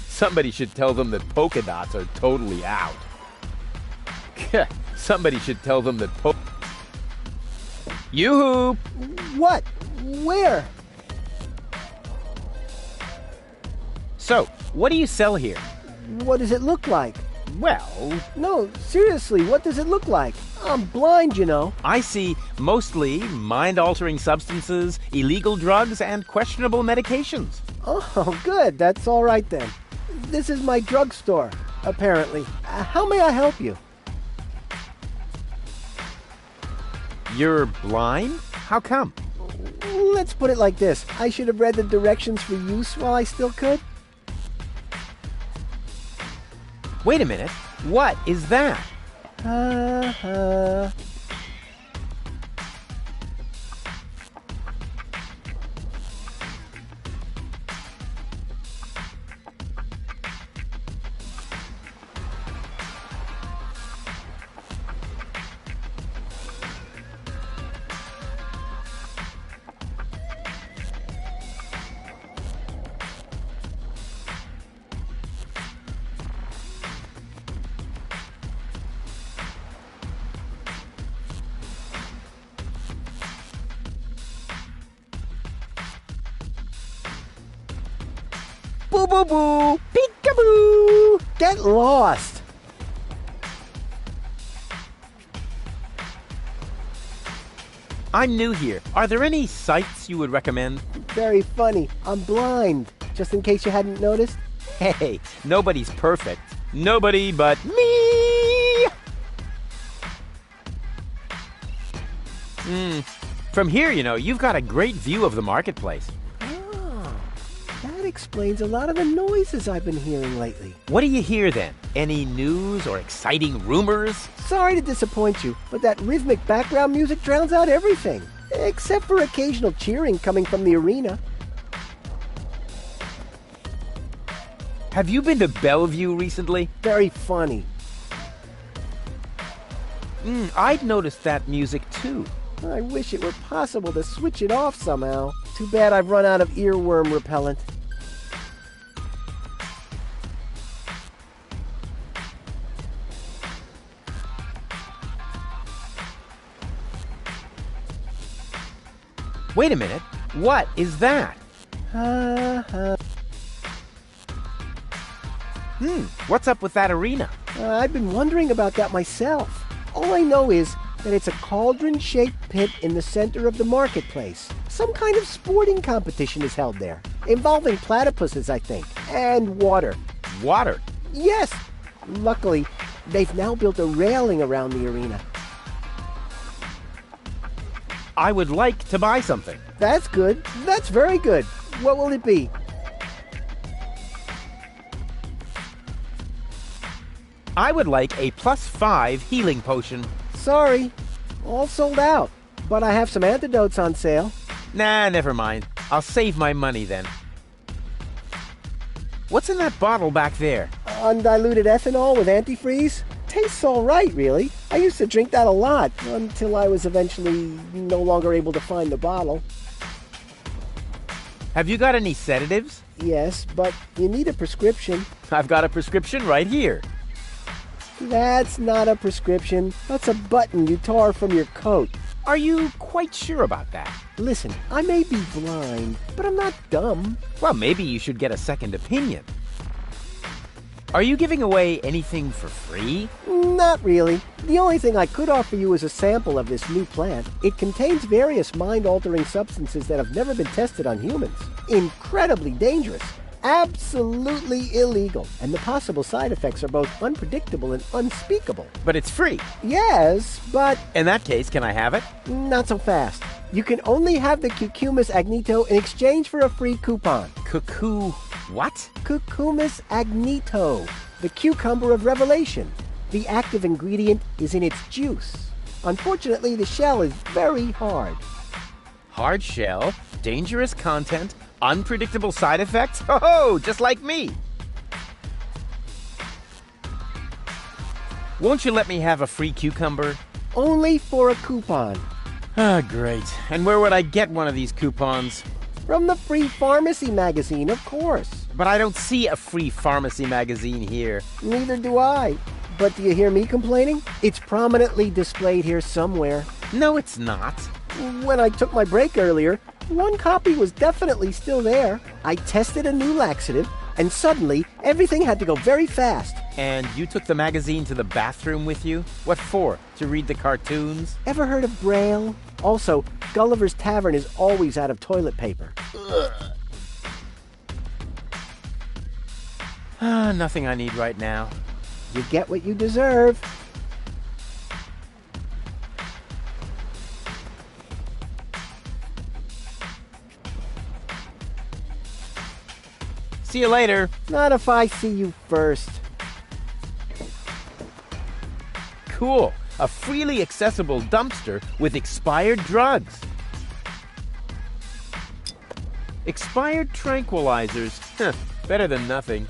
Speaker 3: Somebody should tell them that polka dots are totally out. Somebody should tell them that Yoo-hoo!
Speaker 9: What? Where?
Speaker 3: So, what do you sell here?
Speaker 9: What does it look like?
Speaker 3: Well...
Speaker 9: No, seriously, what does it look like? I'm blind, you know.
Speaker 3: I see mostly mind-altering substances, illegal drugs, and questionable medications.
Speaker 9: Oh, good. That's all right then. This is my drugstore, apparently. How may I help you?
Speaker 3: You're blind? How come?
Speaker 9: Let's put it like this. I should have read the directions for use while I still could.
Speaker 3: Wait a minute. What is that?
Speaker 9: Boo boo boo! Peekaboo! Get lost!
Speaker 3: I'm new here. Are there any sites you would recommend?
Speaker 12: Very funny. I'm blind. Just in case you hadn't noticed.
Speaker 3: Hey, nobody's perfect. Nobody but me! From here, you know, you've got a great view of the marketplace.
Speaker 12: Oh, that explains a lot of the noises I've been hearing lately.
Speaker 3: What do you hear then? Any news or exciting rumors?
Speaker 12: Sorry to disappoint you, but that rhythmic background music drowns out everything. Except for occasional cheering coming from the arena.
Speaker 3: Have you been to Bellevue recently?
Speaker 12: Very funny.
Speaker 3: I'd noticed that music too.
Speaker 12: I wish it were possible to switch it off somehow. Too bad I've run out of earworm repellent.
Speaker 3: Wait a minute. What is that? What's up with that arena?
Speaker 12: I've been wondering about that myself. All I know is that it's a cauldron-shaped pit in the center of the marketplace. Some kind of sporting competition is held there, involving platypuses, I think, and water.
Speaker 3: Water?
Speaker 12: Yes. Luckily, they've now built a railing around the arena.
Speaker 3: I would like to buy something.
Speaker 12: That's good. That's very good. What will it be?
Speaker 3: I would like a +5 healing potion.
Speaker 12: Sorry, all sold out. But I have some antidotes on sale.
Speaker 3: Nah, never mind. I'll save my money then. What's in that bottle back there?
Speaker 12: Undiluted ethanol with antifreeze? Tastes all right, really. I used to drink that a lot, until I was eventually no longer able to find the bottle.
Speaker 3: Have you got any sedatives?
Speaker 12: Yes, but you need a prescription.
Speaker 3: I've got a prescription right here.
Speaker 12: That's not a prescription. That's a button you tore from your coat.
Speaker 3: Are you quite sure about that?
Speaker 12: Listen, I may be blind, but I'm not dumb.
Speaker 3: Well, maybe you should get a second opinion. Are you giving away anything for free?
Speaker 12: Not really. The only thing I could offer you is a sample of this new plant. It contains various mind-altering substances that have never been tested on humans. Incredibly dangerous. Absolutely illegal. And the possible side effects are both unpredictable and unspeakable.
Speaker 3: But it's free.
Speaker 12: Yes, but...
Speaker 3: In that case, can I have it?
Speaker 12: Not so fast. You can only have the Cucumis agnito in exchange for a free coupon.
Speaker 3: What?
Speaker 12: Cucumis agnito, the cucumber of revelation. The active ingredient is in its juice. Unfortunately, the shell is very hard.
Speaker 3: Hard shell, dangerous content, unpredictable side effects? Oh, just like me. Won't you let me have a free cucumber?
Speaker 12: Only for a coupon.
Speaker 3: Ah, great. And where would I get one of these coupons?
Speaker 12: From the Free Pharmacy magazine, of course.
Speaker 3: But I don't see a Free Pharmacy magazine here.
Speaker 12: Neither do I. But do you hear me complaining? It's prominently displayed here somewhere.
Speaker 3: No, it's not.
Speaker 12: When I took my break earlier, one copy was definitely still there. I tested a new laxative, and suddenly, everything had to go very fast.
Speaker 3: And you took the magazine to the bathroom with you? What for? To read the cartoons?
Speaker 12: Ever heard of Braille? Also, Gulliver's Tavern is always out of toilet paper.
Speaker 3: Nothing I need right now.
Speaker 12: You get what you deserve.
Speaker 3: See you later.
Speaker 12: Not if I see you first.
Speaker 3: Cool. A freely accessible dumpster with expired drugs. Expired tranquilizers. Better than nothing.